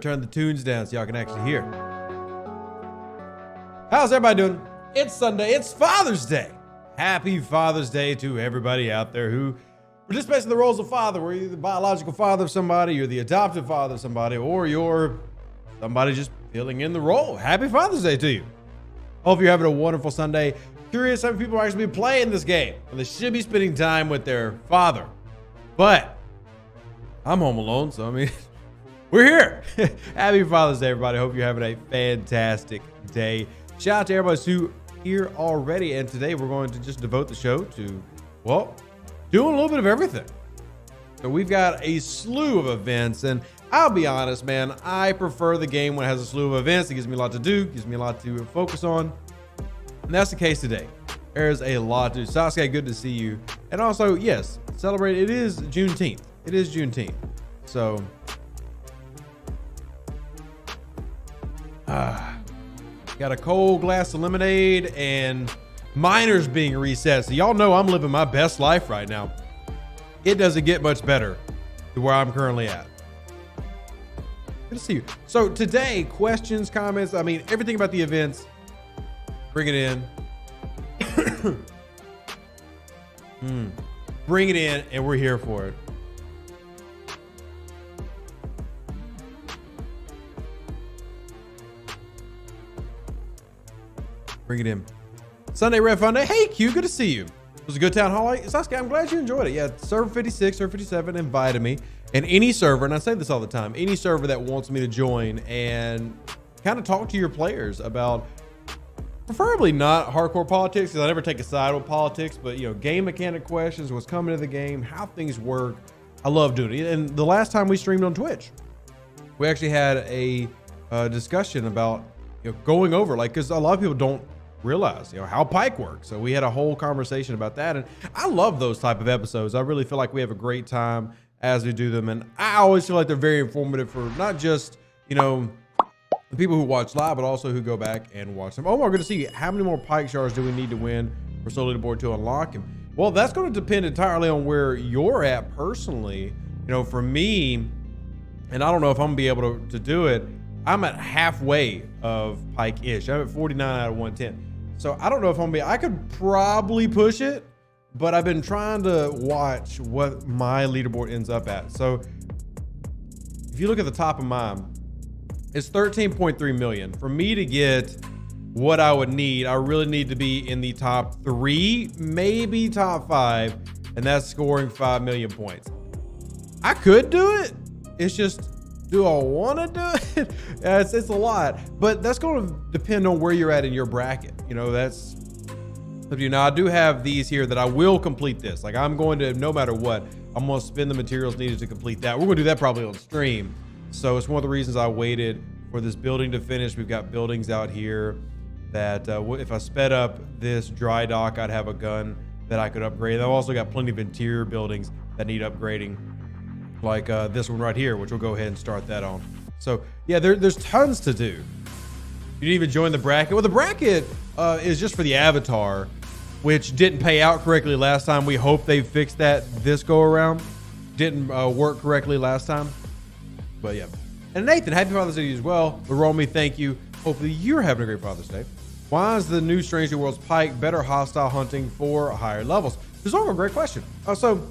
turn the tunes down so y'all can actually hear. How's everybody doing? It's Sunday. It's Father's Day. Happy Father's Day to everybody out there who participates in the roles of father, where you're the biological father of somebody, you're the adoptive father of somebody, or you're somebody just filling in the role. Happy Father's Day to you. Hope you're having a wonderful Sunday. Curious how many people are actually playing this game, and they should be spending time with their father. But I'm home alone, so I mean, we're here. Happy Father's Day, everybody. Hope you're having a fantastic day. Shout out to everybody who's here already, and today we're going to just devote the show to, well, doing a little bit of everything. So we've got a slew of events, and I'll be honest, man, I prefer the game when it has a slew of events. It gives me a lot to do, gives me a lot to focus on, and that's the case today. There's a lot to do. Sasuke, good to see you. And also, yes, celebrate. It is Juneteenth. It is Juneteenth. So, got a cold glass of lemonade and miners being reset. So y'all know I'm living my best life right now. It doesn't get much better to where I'm currently at. Good to see you. So today, questions, comments, I mean, everything about the events, bring it in. Bring it in, and we're here for it. Bring it in. Sunday Red Fun Day. Hey Q, good to see you. It was a good town hall. Sasuke, I'm glad you enjoyed it. Yeah, server 56, server 57 invited me. And any server, and I say this all the time, any server that wants me to join and kind of talk to your players about preferably not hardcore politics, because I never take a side with politics, but you know, game mechanic questions, what's coming to the game, how things work. I love doing it. And the last time we streamed on Twitch, we actually had a discussion about, you know, going over, like, because a lot of people don't realize, you know, how Pike works. So we had a whole conversation about that, and I love those type of episodes. I really feel like we have a great time as we do them, and I always feel like they're very informative for not just, you know, the people who watch live, but also who go back and watch them. Oh, we're going to see how many more Pike shards do we need to win for Soul Leaderboard to unlock him. Well, that's going to depend entirely on where you're at personally. You know, for me, and I don't know if I'm gonna be able to do it, I'm at halfway of Pike-ish. I'm at 49 out of 110. So I don't know if I'm gonna be, I could probably push it, but I've been trying to watch what my leaderboard ends up at. So if you look at the top of mine, it's 13.3 million. For me to get what I would need, I really need to be in the top 3, maybe top 5, and that's scoring 5 million points. I could do it. It's just, do I want to do it? It's a lot, but that's going to depend on where you're at in your bracket. You know, that's up to you. Now, I do have these here that I will complete this. Like, I'm going to, no matter what, I'm going to spend the materials needed to complete that. We're going to do that probably on stream. So it's one of the reasons I waited for this building to finish. We've got buildings out here that if I sped up this dry dock, I'd have a gun that I could upgrade. I've also got plenty of interior buildings that need upgrading, like this one right here, which we'll go ahead and start that on. So yeah, there's tons to do. You didn't even join the bracket. Well, the bracket is just for the avatar, which didn't pay out correctly last time. We hope they fixed that this go around. Didn't work correctly last time. But yeah. And Nathan, happy Father's Day to you as well. Romy, thank you. Hopefully you're having a great Father's Day. Why is the new Stranger Worlds Pike better hostile hunting for higher levels? This is also a great question. So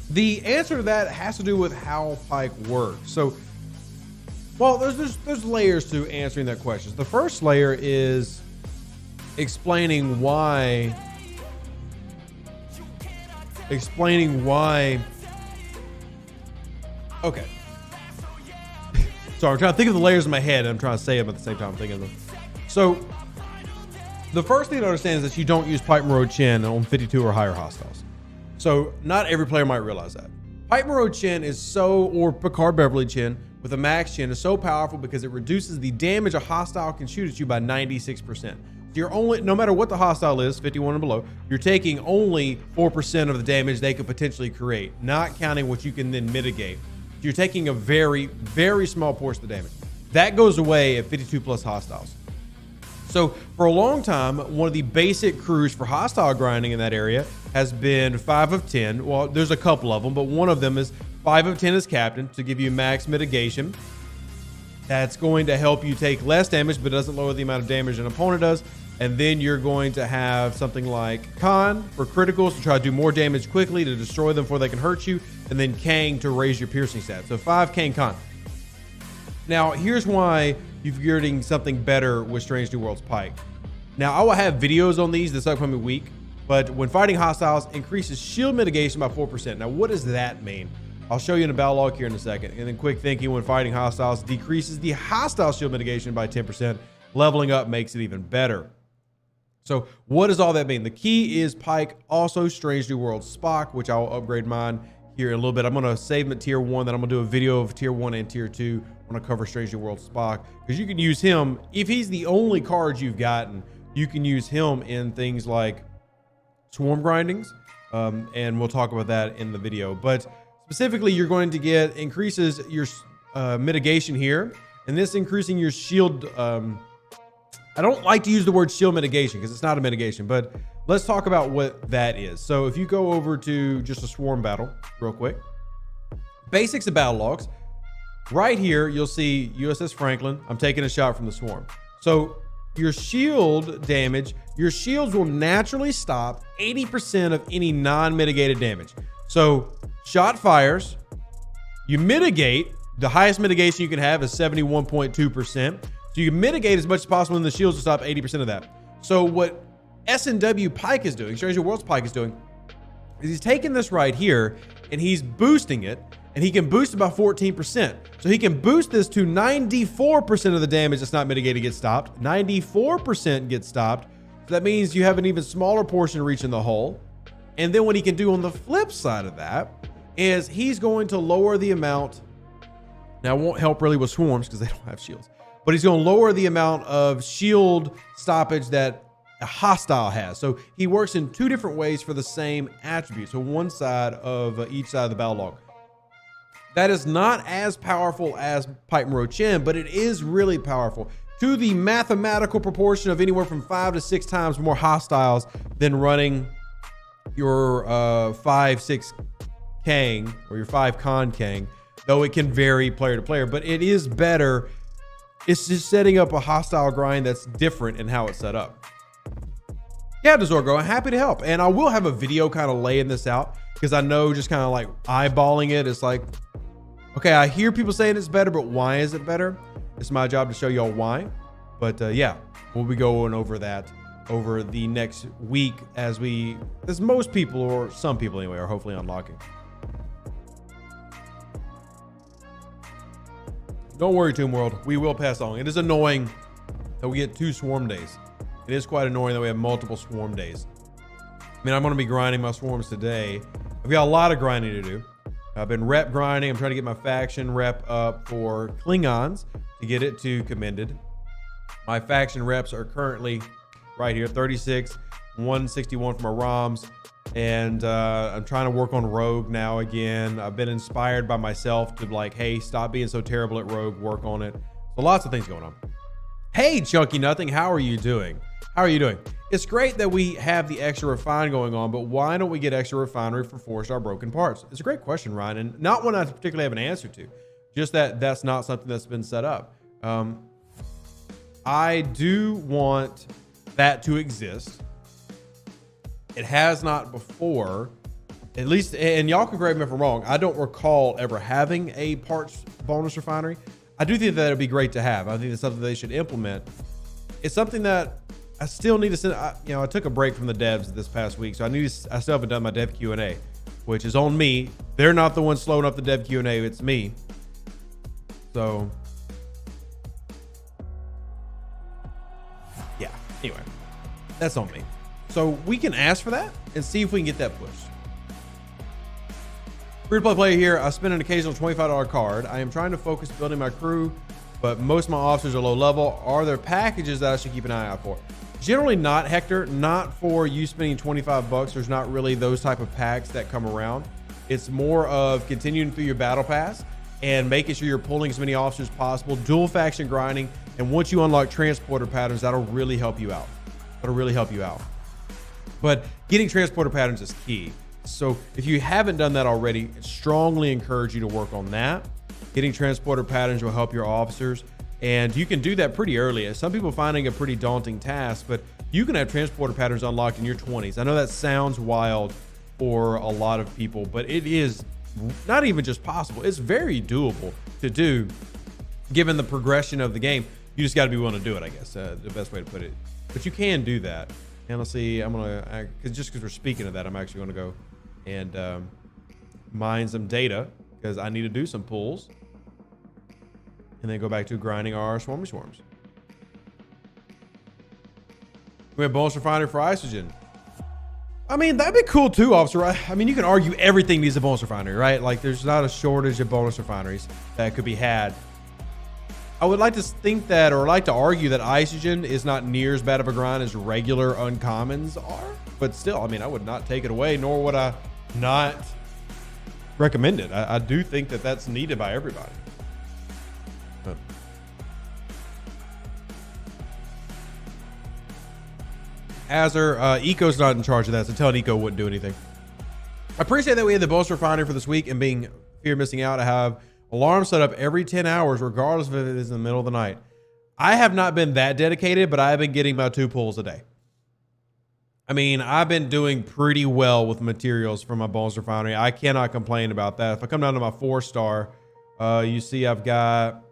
the answer to that has to do with how Pike works. So, well, there's layers to answering that question. The first layer is explaining why. Okay. So I'm trying to think of the layers in my head, and I'm trying to say them at the same time I'm thinking of them. So the first thing to understand is that you don't use Pipe Moro Chin on 52 or higher hostiles. So not every player might realize that. Pipe Moro Chin is so, or Picard Beverly Chin with a max chin is so powerful because it reduces the damage a hostile can shoot at you by 96%. So you're only, no matter what the hostile is, 51 and below, you're taking only 4% of the damage they could potentially create, not counting what you can then mitigate. You're taking a very, very small portion of the damage. That goes away at 52 plus hostiles. So for a long time, one of the basic crews for hostile grinding in that area has been 5 of 10. Well, there's a couple of them, but one of them is 5 of 10 as captain to give you max mitigation. That's going to help you take less damage, but doesn't lower the amount of damage an opponent does. And then you're going to have something like Con for criticals to try to do more damage quickly to destroy them before they can hurt you. And then Kang to raise your piercing stat. So 5 Kang Con. Now, here's why you're getting something better with Strange New Worlds Pike. Now, I will have videos on these this upcoming week, but when fighting hostiles, increases shield mitigation by 4%. Now, what does that mean? I'll show you in a battle log here in a second. And then quick thinking, when fighting hostiles, decreases the hostile shield mitigation by 10%. Leveling up makes it even better. So what does all that mean? The key is Pike, also Strange New Worlds Spock, which I will upgrade mine here in a little bit. I'm going to save him at tier 1, then I'm going to do a video of tier 1 and tier 2. I'm going to cover Strange New Worlds Spock, because you can use him, if he's the only card you've gotten, you can use him in things like swarm grindings, and we'll talk about that in the video. But specifically, you're going to get increases your mitigation here, and this increasing your shield. I don't like to use the word shield mitigation because it's not a mitigation, but let's talk about what that is. So if you go over to just a swarm battle real quick, basics of battle logs, right here, you'll see USS Franklin. I'm taking a shot from the swarm. So your shield damage, your shields will naturally stop 80% of any non-mitigated damage. So shot fires, you mitigate, the highest mitigation you can have is 71.2%. So you can mitigate as much as possible, and the shields will stop 80% of that. So what S&W Pike is doing, Strange New Worlds Pike is doing, is he's taking this right here and he's boosting it, and he can boost it by 14%. So he can boost this to 94% of the damage that's not mitigated gets stopped. 94% gets stopped. So that means you have an even smaller portion reaching the hull. And then what he can do on the flip side of that is he's going to lower the amount. Now, it won't help really with swarms because they don't have shields, but he's going to lower the amount of shield stoppage that a hostile has. So he works in 2 different ways for the same attribute. So one side of each side of the battle log. That is not as powerful as Pike Moro-Chin, but it is really powerful to the mathematical proportion of anywhere from 5 to 6 times more hostiles than running your 5-6 Kang or your 5 Con Kang, though it can vary player to player, but it is better. It's just setting up a hostile grind that's different in how it's set up. Yeah, Dezorgo, I'm happy to help. And I will have a video kind of laying this out, because I know just kind of like eyeballing it, it's like, okay, I hear people saying it's better, but why is it better? It's my job to show y'all why. But yeah, we'll be going over that over the next week as most people, or some people anyway, are hopefully unlocking. Don't worry, Tomb World. We will pass along. It is annoying that we get 2 swarm days. It is quite annoying that we have multiple swarm days. I mean, I'm going to be grinding my swarms today. I've got a lot of grinding to do. I've been rep grinding. I'm trying to get my faction rep up for Klingons to get it to commended. My faction reps are currently right here, 36, 161 for my ROMs. And I'm trying to work on Rogue now again. I've been inspired by myself to like, hey, stop being so terrible at Rogue, work on it. So lots of things going on. Hey, Chunky Nothing, how are you doing? How are you doing? It's great that we have the extra refine going on, but why don't we get extra refinery for 4-star broken parts? It's a great question, Ryan, and not one I particularly have an answer to. Just that that's not something that's been set up. I do want that to exist. It has not before, at least, and y'all can correct me if I'm wrong. I don't recall ever having a parts bonus refinery. I do think that it'd be great to have. I think it's something they should implement. It's something that I still need to send. I took a break from the devs this past week, so I still haven't done my dev Q&A, which is on me. They're not the ones slowing up the dev Q&A. It's me. So yeah, anyway, that's on me. So we can ask for that and see if we can get that pushed. Free-to-play player here. I spend an occasional $25 card. I am trying to focus building my crew, but most of my officers are low level. Are there packages that I should keep an eye out for? Generally not, Hector. Not for you spending 25 bucks. There's not really those type of packs that come around. It's more of continuing through your battle pass and making sure you're pulling as many officers as possible, dual faction grinding, and once you unlock transporter patterns, that'll really help you out. That'll really help you out. But getting transporter patterns is key. So if you haven't done that already, I strongly encourage you to work on that. Getting transporter patterns will help your officers. And you can do that pretty early. Some people finding a pretty daunting task, but you can have transporter patterns unlocked in your 20s. I know that sounds wild for a lot of people, but it is not even just possible. It's very doable to do given the progression of the game. You just got to be willing to do it, I guess, the best way to put it. But you can do that. And let's see, I'm going to, just because we're speaking of that, I'm actually going to go and mine some data because I need to do some pulls. And then go back to grinding our swarmy swarms. We have bonus refinery for isogen. I mean, that'd be cool too, officer. I mean, you can argue everything needs a bonus refinery, right? Like, there's not a shortage of bonus refineries that could be had. I would like to think that, or like to argue that isogen is not near as bad of a grind as regular uncommons are. But still, I mean, I would not take it away, nor would I not recommend it. I do think that that's needed by everybody. But Azure, Eco's not in charge of that, so telling Eco wouldn't do anything. I appreciate that we had the bonus refinery for this week and being fear of missing out. I have alarms set up every 10 hours, regardless if it is in the middle of the night. I have not been that dedicated, but I have been getting my 2 pulls a day. I mean, I've been doing pretty well with materials from my bonus refinery. I cannot complain about that. If I come down to my 4-star, you see I've got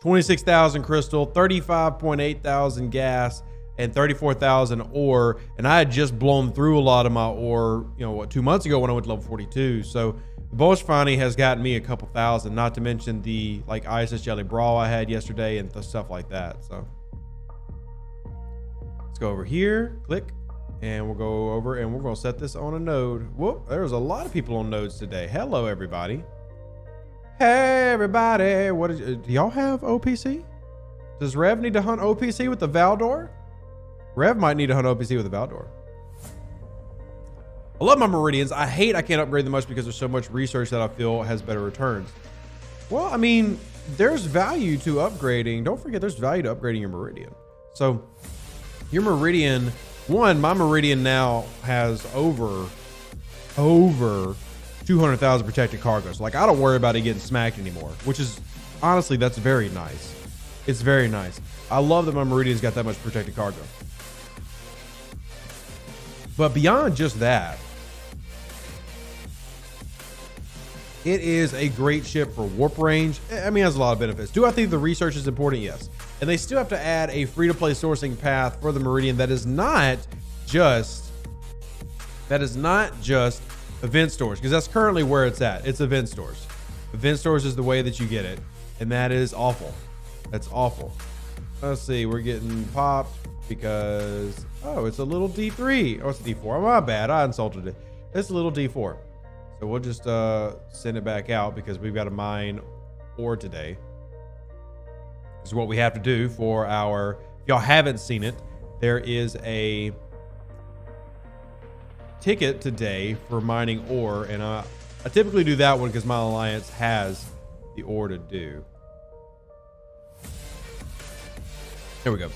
26,000 crystal, 35.8 thousand gas, and 34,000 ore. And I had just blown through a lot of my ore, 2 months ago when I went to level 42. So the bonus refinery has gotten me a couple thousand, not to mention the ISS jelly brawl I had yesterday and stuff like that. So let's go over here, click, and we'll go over and we're going to set this on a node. Whoop, there's a lot of people on nodes today. Hello, everybody. Hey, everybody. Do y'all have OPC? Does Rev need to hunt OPC with the Valdor? Rev might need to hunt OPC with the Valdor. I love my Meridians. I hate I can't upgrade them much because there's so much research that I feel has better returns. Well, I mean, there's value to upgrading. Don't forget there's value to upgrading your Meridian. So your Meridian, my Meridian now has over 200,000 protected cargoes. Like, I don't worry about it getting smacked anymore, which is honestly, that's very nice. It's very nice. I love that my Meridian's got that much protected cargo. But beyond just that, it is a great ship for warp range. I mean, it has a lot of benefits. Do I think the research is important? Yes. And they still have to add a free-to-play sourcing path for the Meridian that is not just event stores, because that's currently where it's at. It's event stores. Event stores is the way that you get it, and that is awful. That's awful. Let's see, we're getting popped because, oh, it's a little D3. Oh, it's a D4. Oh, my bad. I insulted it. It's a little D4. So we'll just send it back out because we've got to mine ore today. This is what we have to do for our, if y'all haven't seen it, there is a ticket today for mining ore, and I typically do that one because my alliance has the ore to do. There we go.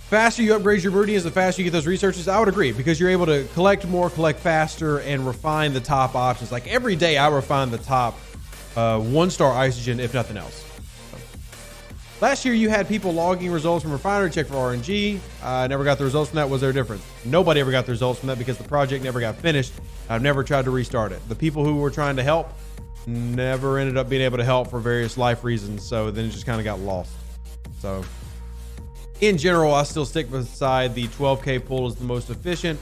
Faster you upgrade your Meridians, the faster you get those researches. I would agree, because you're able to collect more, collect faster, and refine the top options. Like every day I refine the top 1-star isogen, if nothing else. Last year, you had people logging results from refinery, check for RNG. I never got the results from that. Was there a difference? Nobody ever got the results from that because the project never got finished. I've never tried to restart it. The people who were trying to help never ended up being able to help for various life reasons. So then it just kind of got lost. So in general, I still stick beside the 12K pull as the most efficient,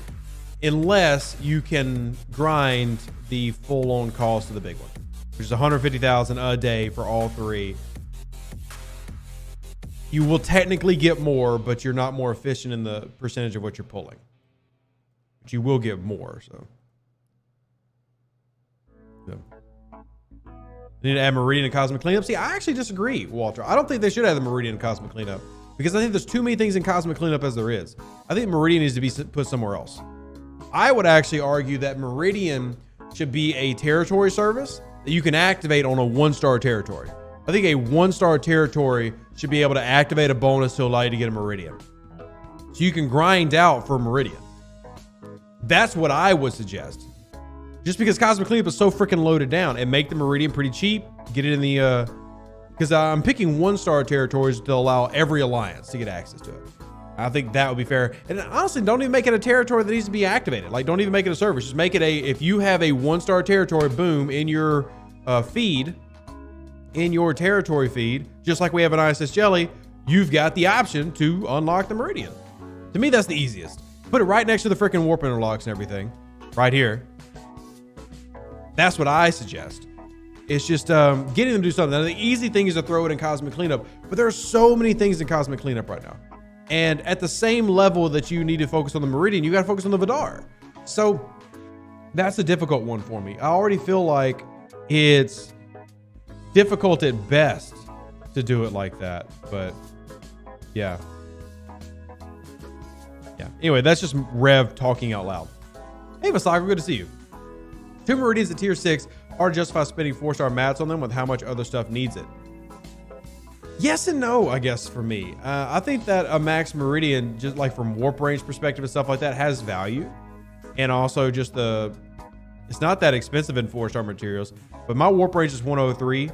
unless you can grind the full-on cost of the big one, which is 150,000 a day for all three. You will technically get more, but you're not more efficient in the percentage of what you're pulling. But you will get more, so. Yeah. They need to add Meridian and Cosmic Cleanup. See, I actually disagree, Walter. I don't think they should add the Meridian and Cosmic Cleanup, because I think there's too many things in Cosmic Cleanup as there is. I think Meridian needs to be put somewhere else. I would actually argue that Meridian should be a territory service that you can activate on a 1-star territory. I think a 1-star territory should be able to activate a bonus to allow you to get a Meridian. So you can grind out for Meridian. That's what I would suggest. Just because Cosmic Cleanup is so freaking loaded down, and make the Meridian pretty cheap, get it in the because I'm picking 1-star territories to allow every alliance to get access to it. I think that would be fair. And honestly, don't even make it a territory that needs to be activated. Like, don't even make it a service. Just make it if you have a 1-star territory, boom, in your feed, in your territory feed, just like we have an ISS Jelly, you've got the option to unlock the Meridian. To me, that's the easiest. Put it right next to the freaking warp interlocks and everything, right here. That's what I suggest. It's just getting them to do something. Now, the easy thing is to throw it in Cosmic Cleanup, but there are so many things in Cosmic Cleanup right now. And at the same level that you need to focus on the Meridian, you got to focus on the Vidar. So that's a difficult one for me. I already feel like it's difficult at best to do it like that, but yeah. Yeah. Anyway, that's just Rev talking out loud. Hey, Masago, good to see you. 2 Meridians at tier 6 are justified spending 4-star mats on them with how much other stuff needs it. Yes and no, I guess, for me. I think that a max Meridian, just like from warp range perspective and stuff like that, has value. And also just it's not that expensive in 4-star materials, but my warp range is 103.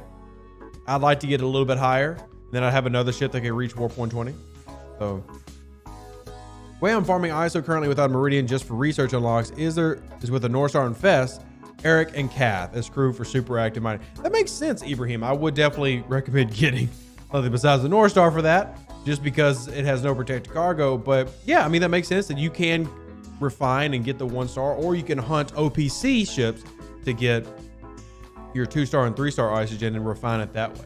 I'd like to get a little bit higher. Then I have another ship that can reach warp 120. So, way I'm farming ISO currently without Meridian just for research unlocks is with a North Star and Fest, Eric and Kath as crew for super active mining. That makes sense, Ibrahim. I would definitely recommend getting something besides the North Star for that, just because it has no protected cargo. But yeah, I mean, that makes sense that you can refine and get the 1-star, or you can hunt OPC ships to get your 2-star and 3-star isogen and refine it that way.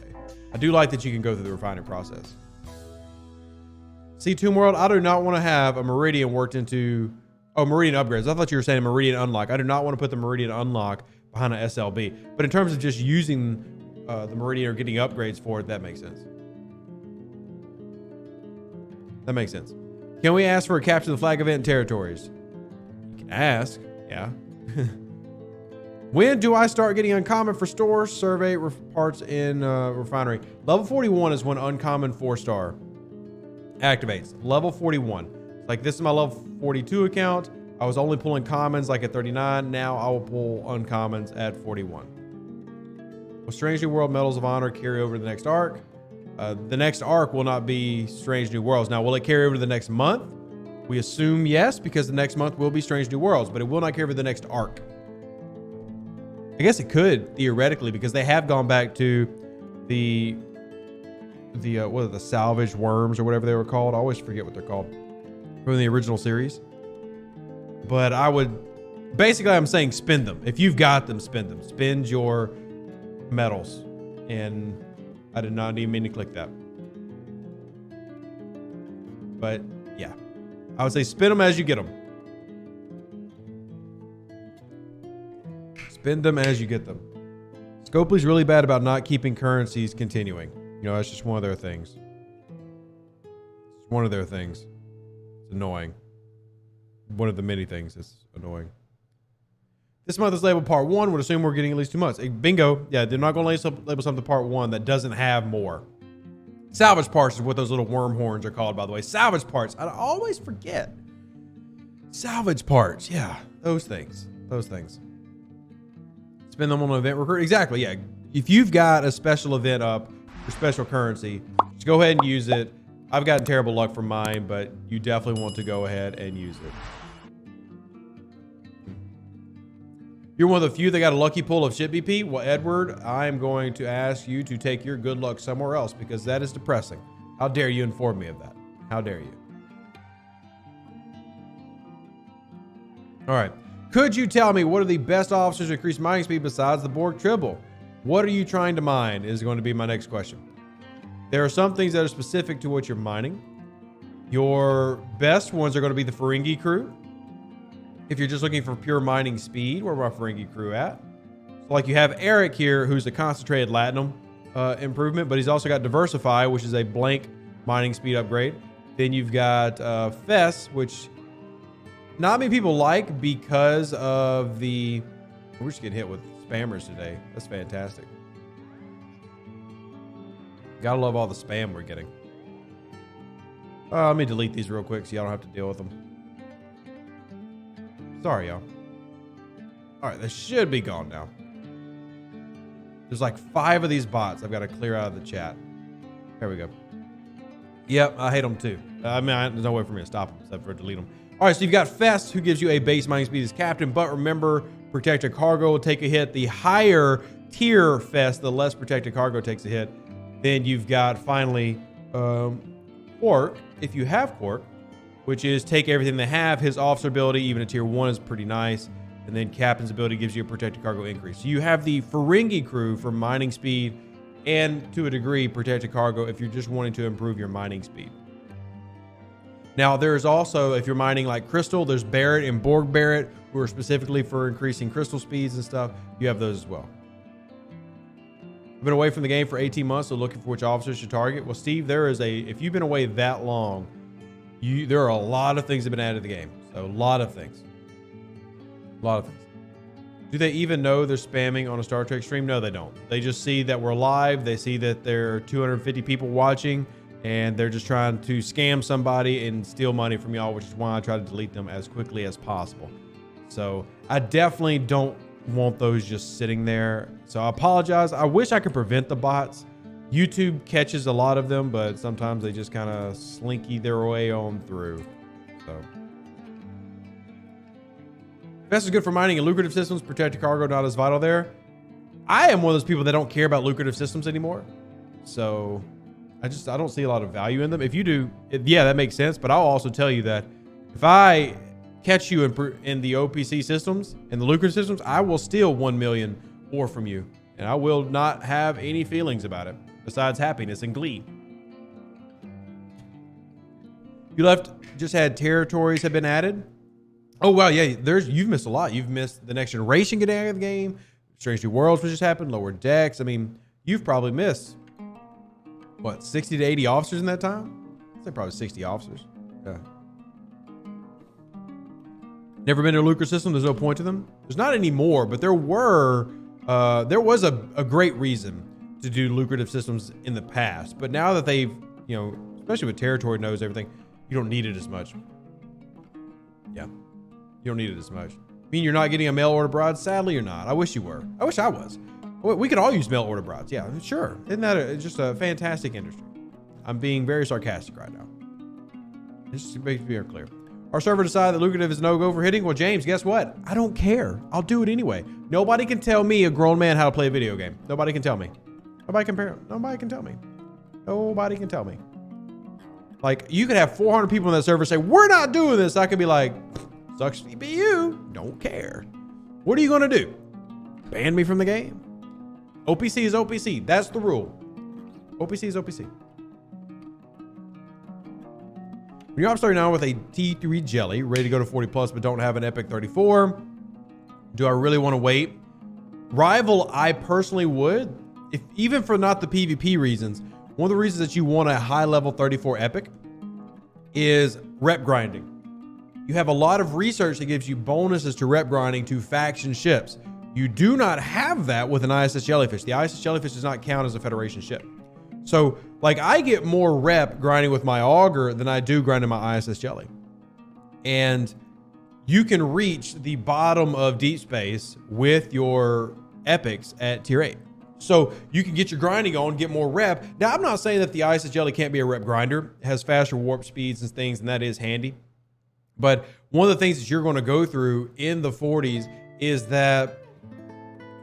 I do like that you can go through the refining process. See, Tomb World, I do not want to have a Meridian worked into... Oh, Meridian upgrades. I thought you were saying Meridian unlock. I do not want to put the Meridian unlock behind an SLB. But in terms of just using the Meridian or getting upgrades for it, that makes sense. That makes sense. Can we ask for a capture the flag event in territories? You can ask, yeah. When do I start getting uncommon for stores, survey, parts in refinery? Level 41 is when uncommon 4-star activates. Level 41. Like, this is my level 42 account. I was only pulling commons like at 39. Now I will pull uncommons at 41. Will Strange New World Medals of Honor carry over to the next arc? The next arc will not be Strange New Worlds. Now, will it carry over to the next month? We assume yes, because the next month will be Strange New Worlds, but it will not carry over the next arc. I guess it could, theoretically, because they have gone back to the what are the salvage worms or whatever they were called. I always forget what they're called from the original series. But basically I'm saying spend them. If you've got them, spend them. Spend your medals. And I did not even mean to click that. But yeah, I would say spend them as you get them. Spend them as you get them. Scopely's really bad about not keeping currencies continuing. You know, that's just one of their things. It's one of their things. It's annoying. One of the many things that's annoying. This month is labeled part 1. Would assume we're getting at least 2 months. Bingo. Yeah, they're not going to label something part 1 that doesn't have more. Salvage parts is what those little worm horns are called, by the way. Salvage parts. I always forget. Salvage parts. Yeah, those things. Those things. Spend them on an event recruit. Exactly, yeah. If you've got a special event up for special currency, just go ahead and use it. I've gotten terrible luck from mine, but you definitely want to go ahead and use it. You're one of the few that got a lucky pull of ship BP. Well, Edward, I'm going to ask you to take your good luck somewhere else because that is depressing. How dare you inform me of that? How dare you? All right. Could you tell me what are the best officers to increase mining speed besides the Borg Tribble? What are you trying to mine is going to be my next question. There are some things that are specific to what you're mining. Your best ones are going to be the Ferengi crew. If you're just looking for pure mining speed, where my Ferengi crew at? So like you have Eric here, who's a concentrated latinum improvement, but he's also got Diversify, which is a blank mining speed upgrade. Then you've got Fess, which not many people like because of the... We're just getting hit with spammers today. That's fantastic. Gotta love all the spam we're getting. Let me delete these real quick so y'all don't have to deal with them. Sorry, y'all. All right, they should be gone now. There's like 5 of these bots I've got to clear out of the chat. There we go. Yep, I hate them too. I mean, there's no way for me to stop them except for delete them. All right, so you've got Fest, who gives you a base mining speed as captain, but remember, protected cargo will take a hit. The higher tier Fest, the less protected cargo takes a hit. Then you've got finally Quark, if you have Quark, which is take everything they have. His officer ability, even a tier 1, is pretty nice. And then Captain's ability gives you a protected cargo increase. So you have the Ferengi crew for mining speed and, to a degree, protected cargo if you're just wanting to improve your mining speed. Now, there's also, if you're mining like Crystal, there's Barrett and Borg Barrett, who are specifically for increasing crystal speeds and stuff. You have those as well. I've been away from the game for 18 months, so looking for which officers to target. Well, Steve, if you've been away that long, there are a lot of things that have been added to the game. So a lot of things. A lot of things. Do they even know they're spamming on a Star Trek stream? No, they don't. They just see that we're live. They see that there are 250 people watching, and they're just trying to scam somebody and steal money from y'all, which is why I try to delete them as quickly as possible. So I definitely don't want those just sitting there. So I apologize. I wish I could prevent the bots. YouTube catches a lot of them, but sometimes they just kind of slinky their way on through. So Fest is good for mining and lucrative systems. Protected cargo not as vital there. I am one of those people that don't care about lucrative systems anymore. So I don't see a lot of value in them. If you do, yeah, that makes sense. But I'll also tell you that if I catch you in the OPC systems and the lucrative systems, I will steal 1 million ore from you. And I will not have any feelings about it besides happiness and glee. You just had territories have been added. Oh, wow. Yeah, you've missed a lot. You've missed the next generation getting out of the game. Strange New Worlds, which just happened. Lower decks. I mean, you've probably missed, what, 60 to 80 officers in that time? I'd say probably 60 officers. Yeah. Never been to a lucrative system. There's no point to them. There's not anymore, but there was a great reason to do lucrative systems in the past. But now that they've, especially with territory knows everything, you don't need it as much. Yeah. You don't need it as much. I mean, you're not getting a mail order bride? Sadly, you're not. I wish you were. I wish I was. We could all use mail order brides. Yeah, sure. Isn't that just a fantastic industry? I'm being very sarcastic right now. Just to make it clear. Our server decided that lucrative is no-go for hitting. Well, James, guess what? I don't care. I'll do it anyway. Nobody can tell me, a grown man, how to play a video game. Nobody can tell me. Nobody can tell me. Nobody can tell me. Like, you could have 400 people on that server say, we're not doing this. I could be like, sucks to be you. Don't care. What are you going to do? Ban me from the game? OPC is OPC. That's the rule. OPC is OPC. When you're starting now with a T3 jelly, ready to go to 40 plus, but don't have an Epic 34, do I really want to wait? Rival, I personally would, even for not the PvP reasons. One of the reasons that you want a high level 34 Epic is rep grinding. You have a lot of research that gives you bonuses to rep grinding to faction ships. You do not have that with an ISS Jellyfish. The ISS Jellyfish does not count as a Federation ship. So, like, I get more rep grinding with my Augur than I do grinding my ISS Jelly. And you can reach the bottom of deep space with your epics at tier 8. So you can get your grinding on, get more rep. Now, I'm not saying that the ISS Jelly can't be a rep grinder. It has faster warp speeds and things, and that is handy. But one of the things that you're going to go through in the 40s is that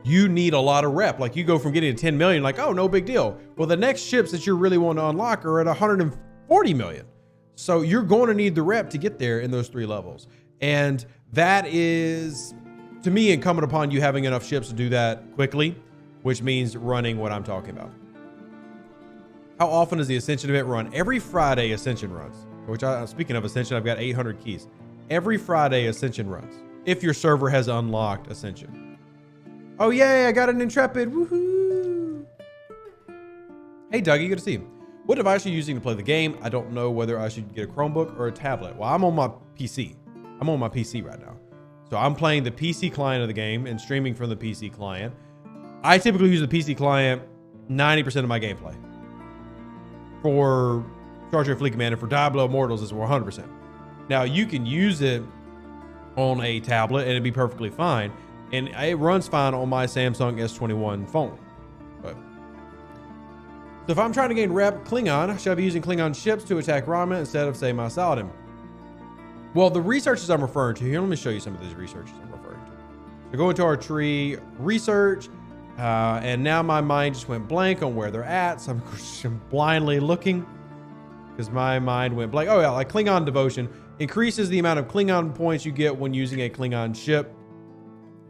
you need a lot of rep. Like, you go from getting to 10 million, like, oh, no big deal. Well, the next ships that you really want to unlock are at 140 million. So you're going to need the rep to get there in those 3 levels. And that is, to me, incumbent upon you having enough ships to do that quickly, which means running what I'm talking about. How often does the Ascension event run? Every Friday, Ascension runs. Speaking of Ascension, I've got 800 keys. Every Friday, Ascension runs. If your server has unlocked Ascension. Oh, yay, I got an Intrepid. Woohoo. Hey, Dougie, good to see you. What device are you using to play the game? I don't know whether I should get a Chromebook or a tablet. Well, I'm on my PC. I'm on my PC right now. So I'm playing the PC client of the game and streaming from the PC client. I typically use the PC client 90% of my gameplay. For Star Trek Fleet Commander, for Diablo Immortals, it's 100%. Now, you can use it on a tablet and it'd be perfectly fine. And it runs fine on my Samsung S21 phone. So if I'm trying to gain rep Klingon, should I be using Klingon ships to attack Romulan instead of, say, my Saladin? Well, the researches I'm referring to here, let me show you some of these researches I'm referring to. So go into our tree, research, and now my mind just went blank on where they're at. So I'm blindly looking because my mind went blank. Oh yeah, like Klingon devotion increases the amount of Klingon points you get when using a Klingon ship.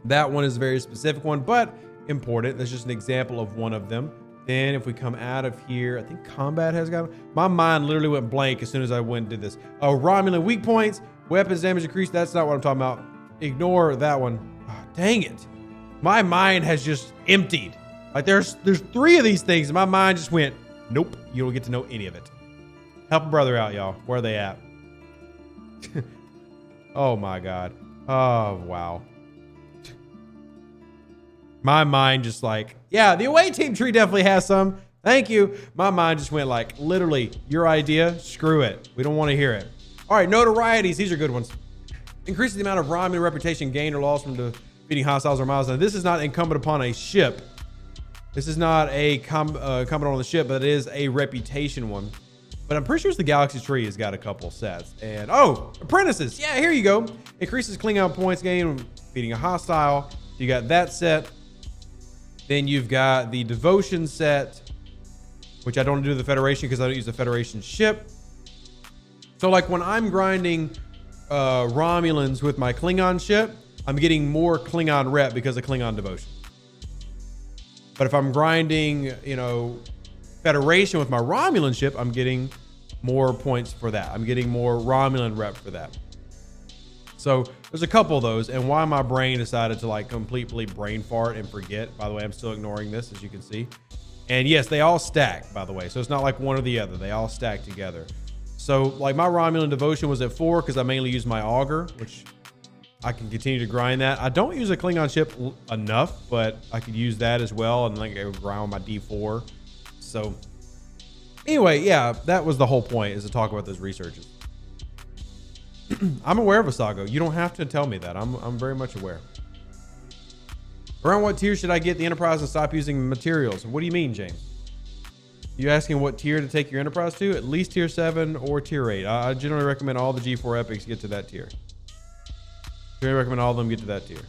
That one is a very specific one, but important. That's just an example of one of them. Then if we come out of here, I think combat has got, my mind literally went blank as soon as I went and did this. Oh, Romulan weak points, weapons damage increased. That's not what I'm talking about. Ignore that one. Oh, dang it. My mind has just emptied. Like there's 3 of these things and my mind just went, nope, you don't get to know any of it. Help a brother out, y'all. Where are they at? Oh my God. Oh, wow. My mind just like, yeah, the away team tree definitely has some. Thank you. My mind just went like, literally, your idea, screw it. We don't want to hear it. All right, notorieties. These are good ones. Increases the amount of Romulan reputation gained or lost from defeating hostiles or miles. Now, this is not incumbent upon a ship. This is not a incumbent on the ship, but it is a reputation one. But I'm pretty sure it's the Galaxy Tree has got a couple sets. And, oh, apprentices. Yeah, here you go. Increases Klingon points gained when defeating a hostile. You got that set. Then you've got the devotion set, which I don't do the Federation because I don't use the Federation ship. So like when I'm grinding Romulans with my Klingon ship, I'm getting more Klingon rep because of Klingon devotion. But if I'm grinding, you know, Federation with my Romulan ship, I'm getting more points for that. I'm getting more Romulan rep for that. So there's a couple of those, and why my brain decided to like completely brain fart and forget. By the way, I'm still ignoring this, as you can see. And yes, they all stack, by the way. So it's not like one or the other. They all stack together. So like my Romulan devotion was at 4 because I mainly use my auger, which I can continue to grind that. I don't use a Klingon ship enough, but I could use that as well. And like I would grind my D4. So anyway, yeah, that was the whole point, is to talk about those researches. I'm aware of Asago. You don't have to tell me that. I'm very much aware. Around what tier should I get the Enterprise and stop using materials? What do you mean, James? You asking what tier to take your Enterprise to? At least tier 7 or tier 8. I generally recommend all the G4 epics get to that tier. Generally recommend all of them get to that tier.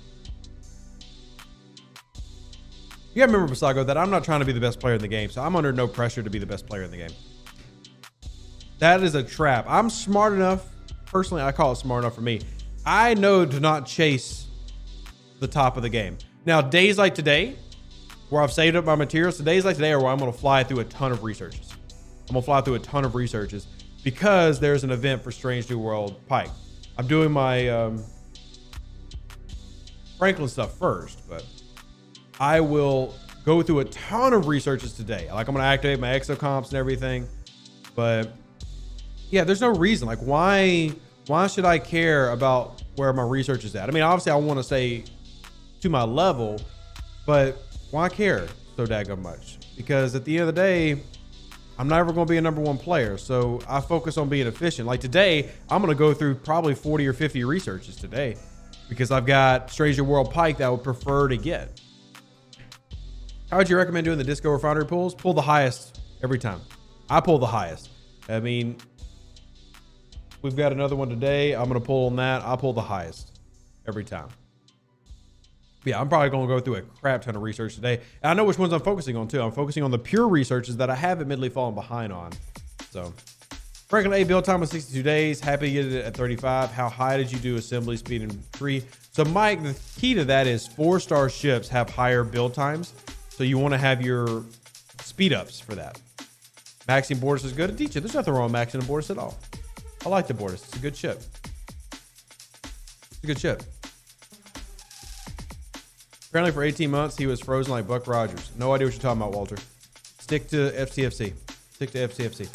You gotta remember, Basago, that I'm not trying to be the best player in the game, so I'm under no pressure to be the best player in the game. That is a trap. I'm smart enough. Personally, I call it smart enough for me. I know to not chase the top of the game. Now, days like today, where I've saved up my materials, days like today are where I'm going to fly through a ton of researches. I'm going to fly through a ton of researches because there's an event for Strange New World Pike. I'm doing my Franklin stuff first, but I will go through a ton of researches today. Like I'm going to activate my exocomps and everything, but yeah, there's no reason. Like why should I care about where my research is at? I mean, obviously I want to stay to my level, but why care so daggone much? Because at the end of the day, I'm never going to be a #1 player. So I focus on being efficient. Like today, I'm going to go through probably 40 or 50 researches today because I've got Stranger World Pike that I would prefer to get. How would you recommend doing the Disco Refinery pulls? Pull the highest every time. I pull the highest. I mean, we've got another one today. I'm going to pull on that. I'll pull the highest every time. But yeah, I'm probably going to go through a crap ton of research today. And I know which ones I'm focusing on too. I'm focusing on the pure researches that I have admittedly fallen behind on. So Franklin A build time was 62 days. Happy to get it at 35. How high did you do assembly speed in 3? So Mike, the key to that is 4-star ships have higher build times. So you want to have your speed ups for that. Maxing Bortus is good. Teacher, there's nothing wrong with Maxing and Bortus at all. I like the Bortus. It's a good ship. It's a good ship. Apparently for 18 months, he was frozen like Buck Rogers. No idea what you're talking about, Walter. Stick to STFC. Stick to STFC.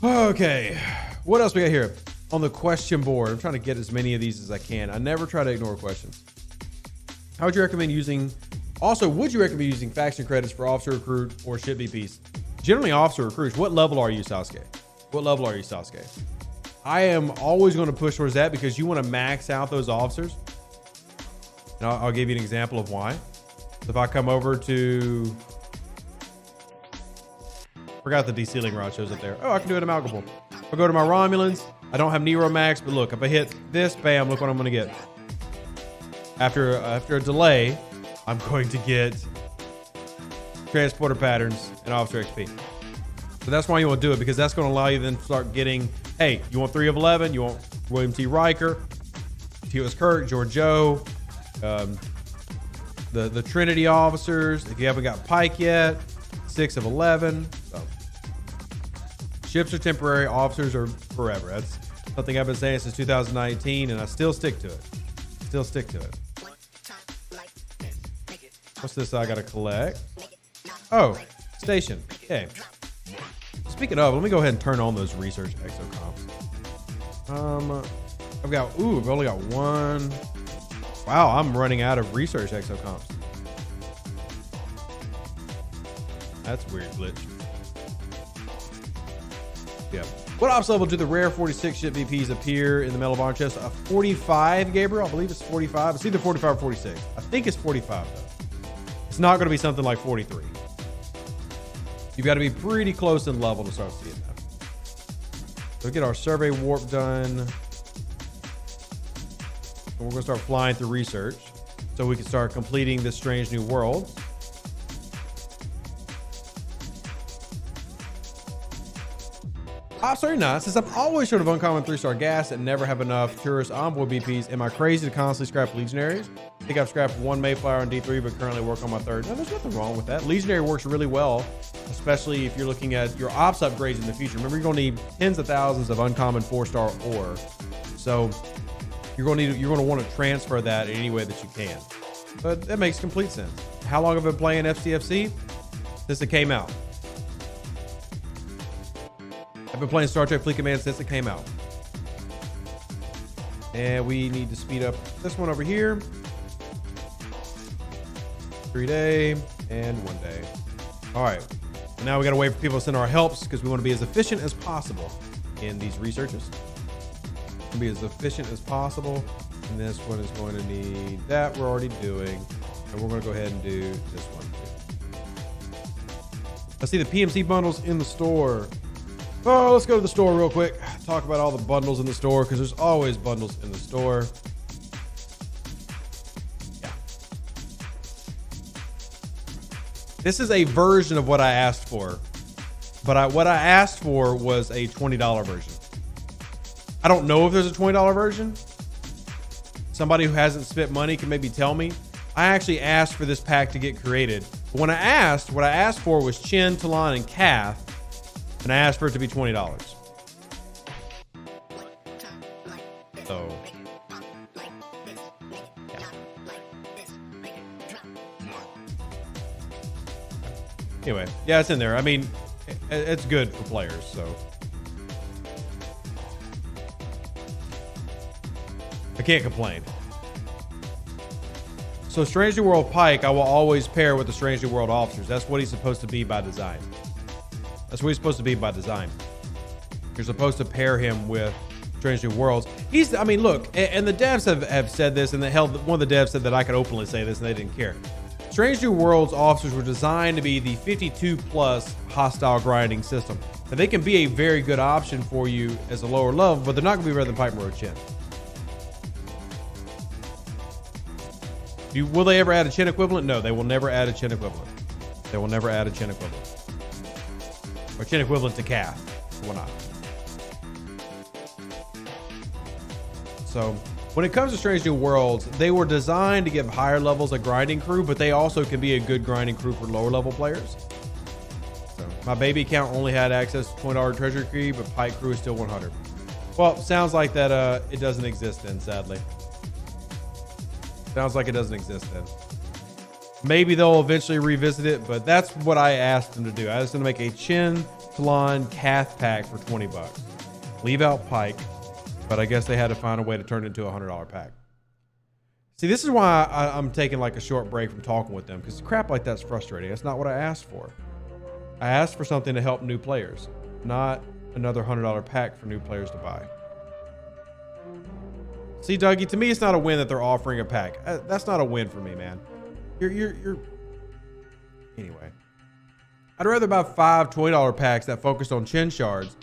Okay. What else we got here? On the question board, I'm trying to get as many of these as I can. I never try to ignore questions. How would you recommend using... Also, would you recommend using faction credits for officer recruit or ship BPs? Generally, officer recruits. What level are you, Sasuke? What level are you, Sasuke? I am always going to push towards that because you want to max out those officers. And I'll give you an example of why. If I come over to, forgot the de-sealing rod shows up there. Oh, I can do an amalgamable. If I go to my Romulans, I don't have Nero Max, but look, if I hit this, bam, look what I'm gonna get. After a delay, I'm going to get transporter patterns and officer XP. So that's why you want to do it, because that's going to allow you then to start getting, hey, you want 3 of 11, you want William T. Riker, T.O.S. Kirk, Georgiou, the Trinity officers. If you haven't got Pike yet, 6 of 11. So ships are temporary, officers are forever. That's something I've been saying since 2019, and I still stick to it. Still stick to it. What's this I gotta collect? Oh, station. Okay. Speaking of, let me go ahead and turn on those research exocomps. I've only got one. Wow, I'm running out of research exocomps. That's a weird glitch. Yeah. What ops level do the rare 46 ship VPs appear in the Medal of Honor chest? A 45, Gabriel? I believe it's 45. It's either 45 or 46. I think it's 45 though. It's not going to be something like 43. You've got to be pretty close in level to start seeing that. So get our survey warp done. And we're going to start flying through research so we can start completing this strange new world. Ops 39 says, I'm always short of uncommon 3-star gas and never have enough tourist envoy BPs. Am I crazy to constantly scrap legionaries? I think I've scrapped 1 Mayflower on D3, but currently work on my 3rd. No, there's nothing wrong with that. Legionary works really well, especially if you're looking at your ops upgrades in the future. Remember, you're going to need tens of thousands of uncommon 4-star ore. So you're going to want to transfer that in any way that you can. But that makes complete sense. How long have I been playing STFC? Since it came out. I've been playing Star Trek Fleet Command since it came out. And we need to speed up this one over here. 3-day and 1 day. All right. Now we got to wait for people to send our helps because we want to be as efficient as possible in these researches. Be as efficient as possible. And this one is going to need that we're already doing. And we're going to go ahead and do this one too. I see the PMC bundles in the store. Oh, let's go to the store real quick. Talk about all the bundles in the store because there's always bundles in the store. Yeah. This is a version of what I asked for, but what I asked for was a $20 version. I don't know if there's a $20 version. Somebody who hasn't spent money can maybe tell me. I actually asked for this pack to get created. But when I asked, what I asked for was Chin, Talon, and Kath. And I asked for it to be $20. So, yeah. Anyway, yeah, it's in there. I mean, it's good for players, so. I can't complain. So Strange New World Pike, I will always pair with the Strange New World officers. That's what he's supposed to be by design. That's what he's supposed to be by design. You're supposed to pair him with Strange New Worlds. I mean, look, and the devs have said this, and one of the devs said that I could openly say this, and they didn't care. Strange New Worlds officers were designed to be the 52+ hostile grinding system. And they can be a very good option for you as a lower level, but they're not going to be better than Pipe Road Chin. Will they ever add a Chin equivalent? No, they will never add a Chin equivalent. They will never add a Chin equivalent. Or Chin equivalent to Kath. Will not. So, when it comes to Strange New Worlds, they were designed to give higher levels of grinding crew, but they also can be a good grinding crew for lower level players. So, my baby account only had access to $20 treasure key, but Pike crew is still 100. Well, sounds like that it doesn't exist then, sadly. Sounds like it doesn't exist then. Maybe they'll eventually revisit it, but that's what I asked them to do. I asked them to make a Chin, Talon, Kath pack for $20. Leave out Pike, but I guess they had to find a way to turn it into a $100 pack. See, this is why I'm taking like a short break from talking with them, because crap like that's frustrating. That's not what I asked for. I asked for something to help new players, not another $100 pack for new players to buy. See, Dougie, to me, it's not a win that they're offering a pack. That's not a win for me, man. You're Anyway, I'd rather buy 5 $20 packs that focused on chin shards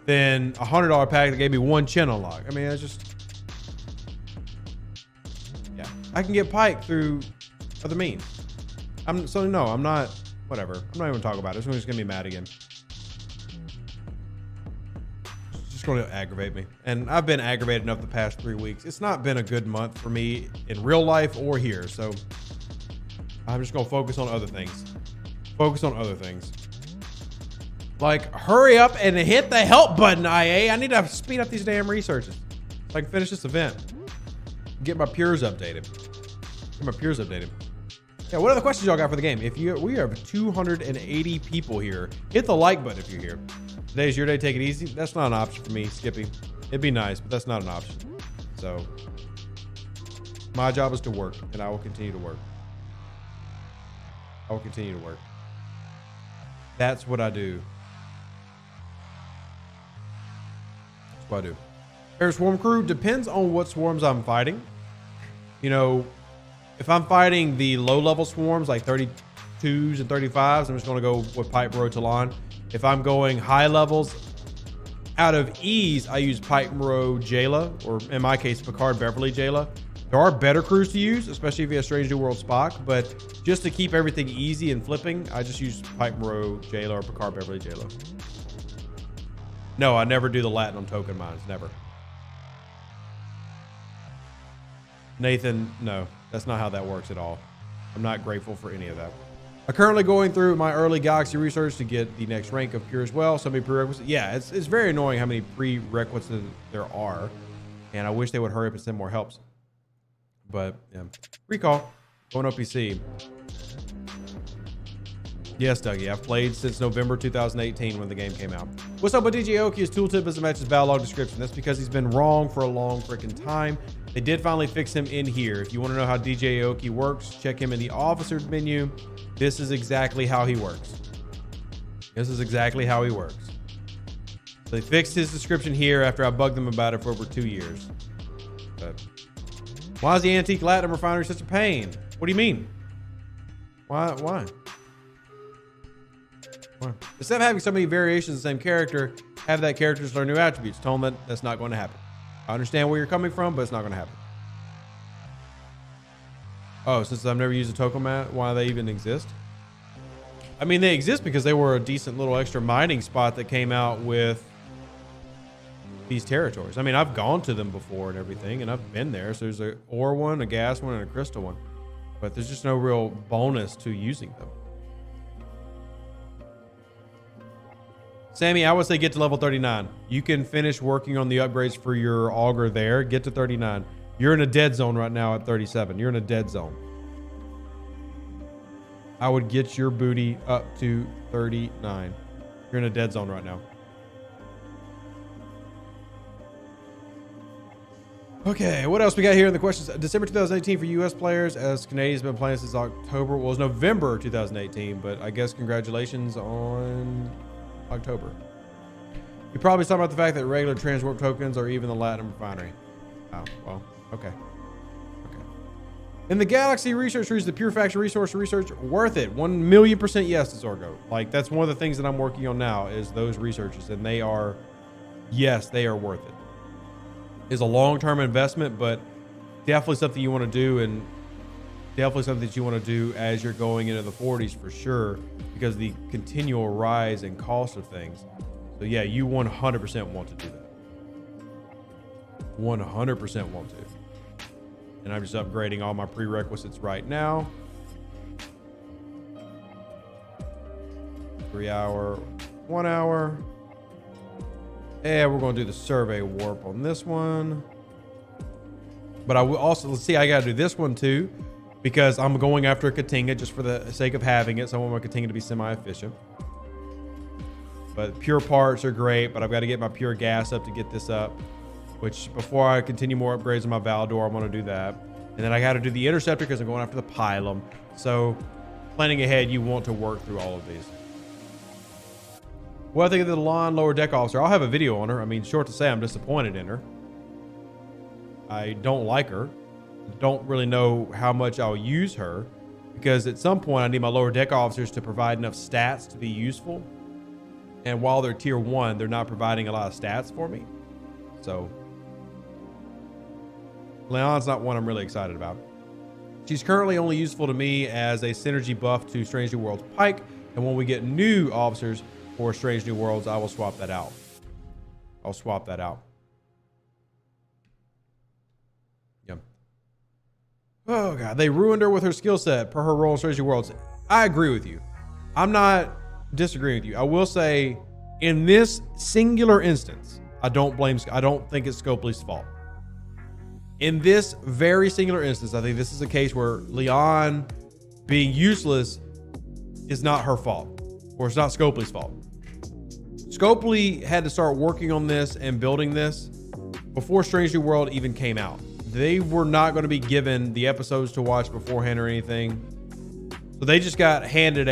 than a $100 pack that gave me 1 chin unlock. I mean, it's just, yeah. I can get pike through other means. I'm not, whatever. I'm not even talking about it. It's just gonna be mad again. It's just gonna aggravate me. And I've been aggravated enough the past 3 weeks. It's not been a good month for me in real life or here. So I'm just gonna focus on other things. Focus on other things. Like, hurry up and hit the help button, IA. I need to speed up these damn researches so I can finish this event. Get my pures updated. Yeah, what other questions y'all got for the game? We have 280 people here. Hit the like button if you're here. Today's your day, take it easy. That's not an option for me, Skippy. It'd be nice, but that's not an option. So, my job is to work, and I will continue to work. That's what I do. That's what I do. Air Swarm Crew depends on what swarms I'm fighting. You know, if I'm fighting the low-level swarms, like 32s and 35s, I'm just going to go with Pipe Bro Talon. If I'm going high levels, out of ease, I use Pipe Bro Jayla, or in my case, Picard Beverly Jayla. There are better crews to use, especially if you have Strange New World Spock, but just to keep everything easy and flipping, I just use Pipe Bro Jayla or Picard Beverly Jayla. No, I never do the Latin on token mines, never. Nathan, no, that's not how that works at all. I'm not grateful for any of that. I'm currently going through my early Galaxy research to get the next rank of pure as well. So many prerequisites. Yeah, it's very annoying how many prerequisites there are. And I wish they would hurry up and send more helps. But yeah, recall, going OPC. Yes, Dougie, I've played since November 2018 when the game came out. What's up with DJ Aoki? His tooltip doesn't match his battle log description. That's because he's been wrong for a long freaking time. They did finally fix him in here. If you want to know how DJ Aoki works, check him in the officers menu. This is exactly how he works. So they fixed his description here after I bugged them about it for over 2 years. But why is the antique Latinum refinery such a pain? What do you mean? Why? Instead of having so many variations of the same character, have that character just learn new attributes. Tell them that's not going to happen. I understand where you're coming from, but it's not going to happen. Oh, since I've never used a Tokomat, why they even exist? I mean, they exist because they were a decent little extra mining spot that came out with these territories. I mean, I've gone to them before and everything, and I've been there. So there's a ore one, a gas one, and a crystal one. But there's just no real bonus to using them. Sammy, I would say get to level 39. You can finish working on the upgrades for your auger there. Get to 39. You're in a dead zone right now at 37. You're in a dead zone. I would get your booty up to 39. You're in a dead zone right now. Okay, what else we got here in the questions? December 2018 for U.S. players, as Canadians been playing since October. Well, it was November 2018, but I guess congratulations on October. You're probably talking about the fact that regular transwarp tokens or even the Latinum refinery. Oh, well, okay. In the Galaxy research series, the pure faction resource research, worth it. 1,000,000% yes to Zorgo. Like, that's one of the things that I'm working on now is those researches, and they are, yes, they are worth it. It's a long-term investment, but definitely something you want to do, and definitely something that you want to do as you're going into the 40s for sure, because the continual rise in cost of things. So yeah, you 100% want to do that. 100% want to. And I'm just upgrading all my prerequisites right now. 3 hour, 1 hour. And we're going to do the survey warp on this one. But I will also, let's see, I got to do this one too, because I'm going after a Katinga just for the sake of having it. So I want my Katinga to be semi-efficient. But pure parts are great, but I've got to get my pure gas up to get this up, which before I continue more upgrades on my Valdor, I'm going to do that. And then I got to do the Interceptor because I'm going after the Pylum. So planning ahead, you want to work through all of these. What I think of the Lawn lower deck officer, I'll have a video on her. I mean, short to say, I'm disappointed in her. I don't like her. Don't really know how much I'll use her. because at some point I need my lower deck officers to provide enough stats to be useful. And while they're tier 1, they're not providing a lot of stats for me. So Leon's not one I'm really excited about. She's currently only useful to me as a synergy buff to Strange New Worlds Pike. And when we get new officers for Strange New Worlds, I will swap that out. I'll swap that out. Yep. Oh God, they ruined her with her skill set per her role in Strange New Worlds. I agree with you. I'm not disagreeing with you. I will say in this singular instance, I don't think it's Scopely's fault. In this very singular instance, I think this is a case where Leon being useless is not her fault, or it's not Scopely's fault. Scopely had to start working on this and building this before Strange New World even came out. They were not going to be given the episodes to watch beforehand or anything. So they just got handed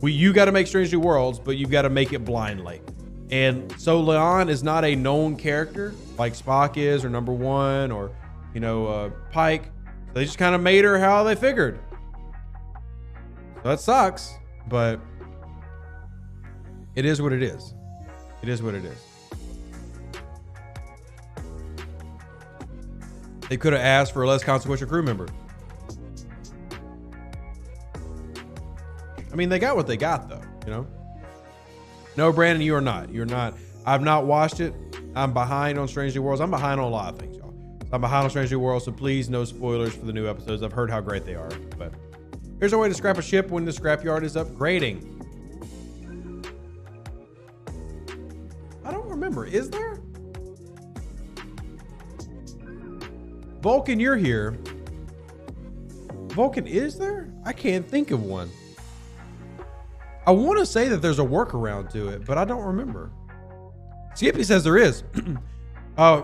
you got to make Strange New Worlds, but you've got to make it blindly. And so Leon is not a known character like Spock is, or Number One, or, Pike. They just kind of made her how they figured. So that sucks, but it is what it is. It is what it is. They could have asked for a less consequential crew member. I mean, they got what they got, though, No, Brandon, you are not. You're not. I've not watched it. I'm behind on Strange New Worlds. I'm behind on a lot of things, y'all. I'm behind on Strange New Worlds, so please, no spoilers for the new episodes. I've heard how great they are, but here's a way to scrap a ship when the scrapyard is upgrading. I don't remember. Is there? Vulcan, you're here. Vulcan, is there? I can't think of one. I want to say that there's a workaround to it, but I don't remember. Skippy says there is.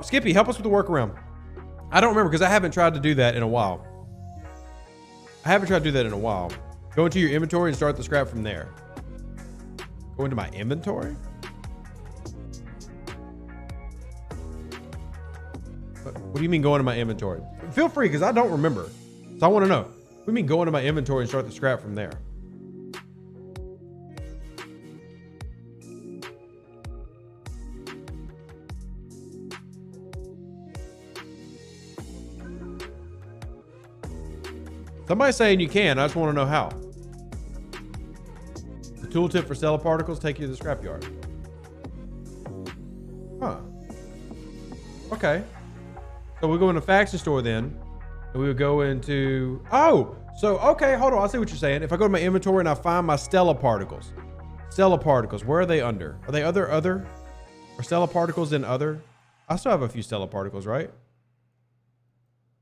Skippy, help us with the workaround. I don't remember because I haven't tried to do that in a while. Go into your inventory and start the scrap from there. Go into my inventory? What do you mean go into my inventory? Feel free, because I don't remember. So I want to know. What do you mean go into my inventory and start the scrap from there? Somebody's saying you can. I just want to know how. The tooltip for stellar particles take you to the scrapyard. Huh. Okay. So we go into faction store then, and we would go into. Okay, hold on. I see what you're saying. If I go to my inventory and I find my stellar particles, where are they under? Are they other? Are stellar particles in other? I still have a few stellar particles, right?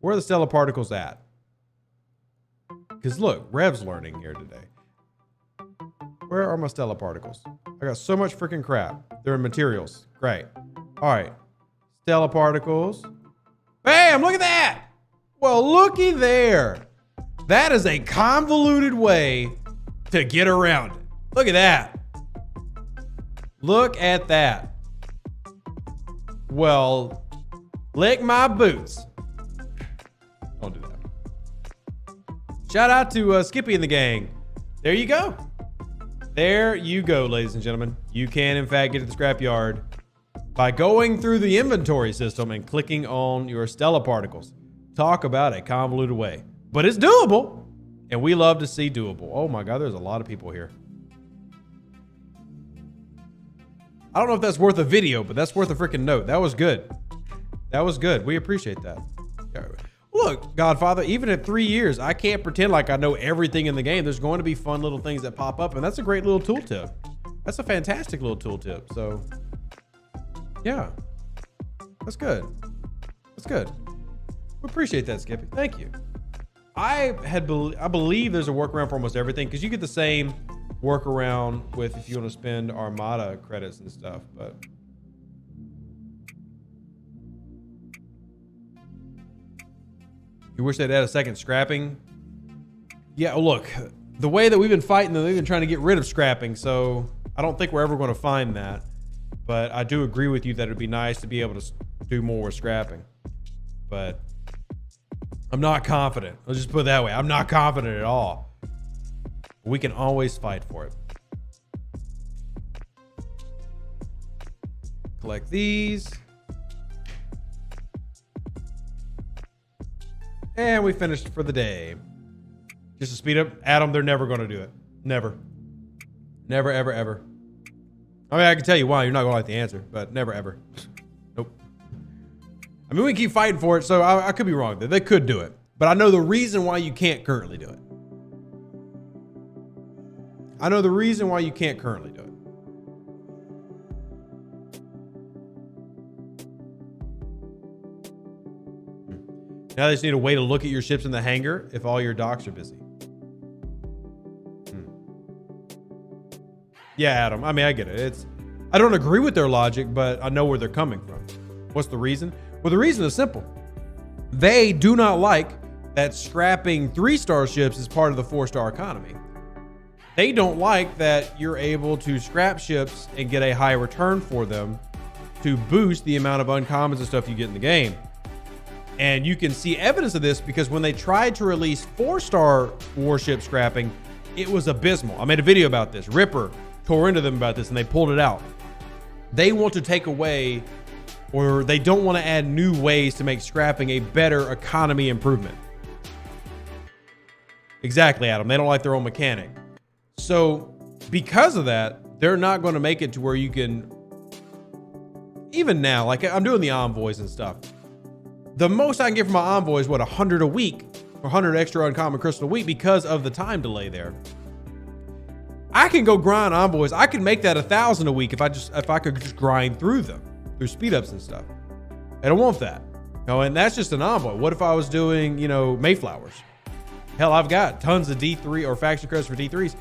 Where are the stellar particles at? Because look, Rev's learning here today. Where are my stellar particles? I got so much freaking crap. They're in materials. Great. All right. Stellar particles. Bam! Look at that! Well, looky there. That is a convoluted way to get around it. Look at that. Look at that. Well, lick my boots. Don't do that. Shout out to Skippy and the gang. There you go. There you go, ladies and gentlemen. You can, in fact, get to the scrapyard by going through the inventory system and clicking on your stellar particles. Talk about a convoluted way. But it's doable, and we love to see doable. Oh my God, there's a lot of people here. I don't know if that's worth a video, but that's worth a freaking note. That was good. That was good. We appreciate that. Look, Godfather, even at 3 years, I can't pretend like I know everything in the game. There's going to be fun little things that pop up, and that's a great little tooltip. That's a fantastic little tooltip. So, yeah, that's good. That's good. We appreciate that, Skippy. Thank you. I believe there's a workaround for almost everything, because you get the same workaround with if you want to spend Armada credits and stuff, but. You wish they'd add a second scrapping? Yeah, look, the way that we've been fighting them, they've been trying to get rid of scrapping, so I don't think we're ever going to find that. But I do agree with you that it'd be nice to be able to do more with scrapping. But I'm not confident. Let's just put it that way. I'm not confident at all. We can always fight for it. Collect these. And we finished for the day. Just to speed up, Adam, they're never going to do it. Never. Never, ever, ever. I mean, I can tell you why. You're not going to like the answer, but never, ever. Nope. I mean, we can keep fighting for it, so I could be wrong. They could do it. But I know the reason why you can't currently do it. I know the reason why you can't currently do it. Now they just need a way to look at your ships in the hangar if all your docks are busy. Yeah, Adam. I mean, I get it. I don't agree with their logic, but I know where they're coming from. What's the reason? Well, the reason is simple. They do not like that scrapping 3-star ships is part of the 4-star economy. They don't like that you're able to scrap ships and get a high return for them to boost the amount of uncommons and stuff you get in the game. And you can see evidence of this because when they tried to release 4-star warship scrapping, it was abysmal. I made a video about this. Ripper tore into them about this and they pulled it out. They want to take away, or they don't want to add new ways to make scrapping a better economy improvement. Exactly, Adam. They don't like their own mechanic. So because of that, they're not going to make it to where you can, even now, like I'm doing the envoys and stuff. The most I can get from my envoy is what, 100 a week, 100 extra uncommon crystal a week because of the time delay there. I can go grind envoys. I can make that 1,000 a week if I could just grind through them, through speed ups and stuff. I don't want that. No, and that's just an envoy. What if I was doing, Mayflowers? Hell, I've got tons of D3 or faction credits for D3s.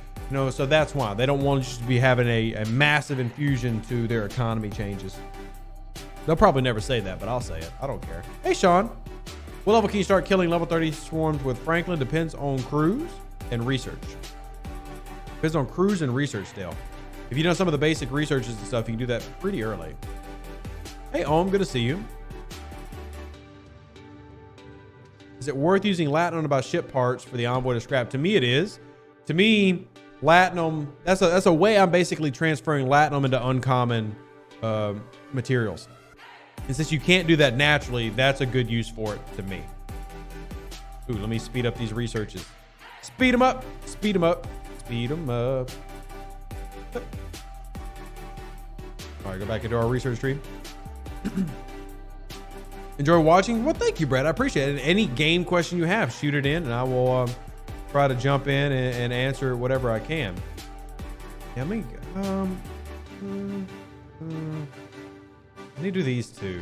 So that's why they don't want you to be having a massive infusion to their economy changes. They'll probably never say that, but I'll say it. I don't care. Hey, Sean. What level can you start killing level 30 swarms with Franklin? Depends on crews and research. Depends on crews and research, Dale. If you know some of the basic researches and stuff, you can do that pretty early. Hey, Ohm, good to see you. Is it worth using Latinum about ship parts for the envoy to scrap? To me, it is. To me, Latinum, that's a way I'm basically transferring Latinum into uncommon materials. And since you can't do that naturally, that's a good use for it to me. Ooh, let me speed up these researches. Speed them up. Speed them up. Speed them up. All right, go back into our research tree. Enjoy watching? Well, thank you, Brad. I appreciate it. Any game question you have, shoot it in, and I will try to jump in and answer whatever I can. Yeah, let me I need to do these two.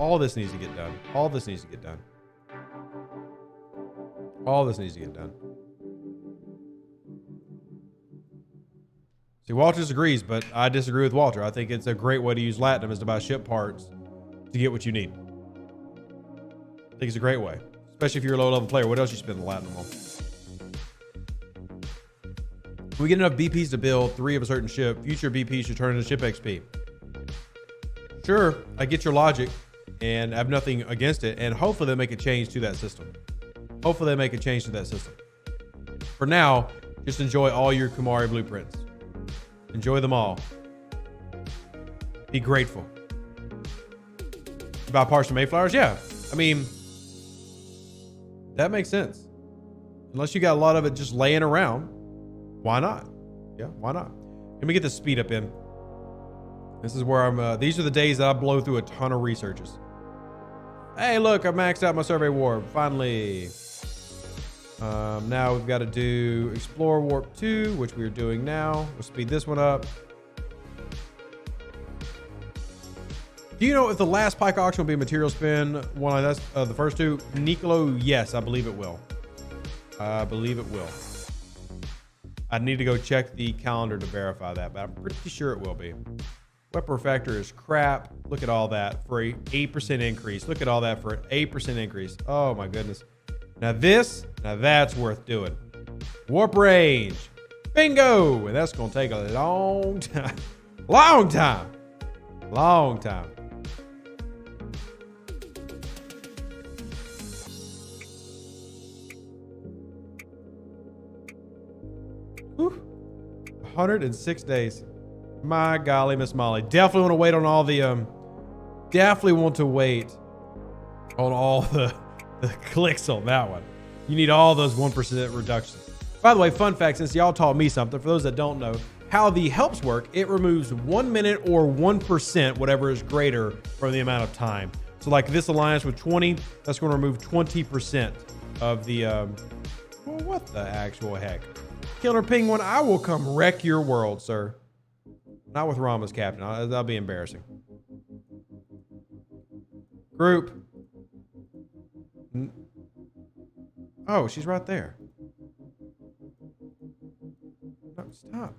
All this needs to get done. All this needs to get done. All this needs to get done. See, Walter disagrees, but I disagree with Walter. I think it's a great way to use Latinum is to buy ship parts to get what you need. I think it's a great way, especially if you're a low-level player. What else you spend the Latinum on? When we get enough BPs to build 3 of a certain ship, future BPs should turn into ship XP. Sure, I get your logic, and I have nothing against it, and hopefully they make a change to that system. Hopefully they make a change to that system. For now, just enjoy all your Kumari blueprints. Enjoy them all. Be grateful. About parts of Mayflowers? Yeah. I mean, that makes sense. Unless you got a lot of it just laying around, why not? Yeah, why not? Let me get the speed up in. This is where I'm, these are the days that I blow through a ton of researches. Hey, look, I maxed out my survey warp. Finally. Now we've got to do Explore Warp 2, which we're doing now. We'll speed this one up. Do you know if the last Pike auction will be a material spin? One of the first two? Nicolo, yes, I believe it will. I believe it will. I need to go check the calendar to verify that, but I'm pretty sure it will be. Weapon refactor is crap. Look at all that for an 8% increase. Look at all that for an 8% increase. Oh my goodness. Now that's worth doing. Warp range. Bingo. And that's going to take a long time. Long time. Long time. 106 days. My golly, Miss Molly. Definitely want to wait on all the, definitely want to wait on all the clicks on that one. You need all those 1% reductions. By the way, fun fact, since y'all taught me something, for those that don't know, how the helps work, it removes 1 minute or 1%, whatever is greater from the amount of time. So like this alliance with 20, that's going to remove 20% of the, well, what the actual heck? Killer Penguin, I will come wreck your world, sir. Not with Rama's captain. That'll be embarrassing. Group. Oh, she's right there. No, stop.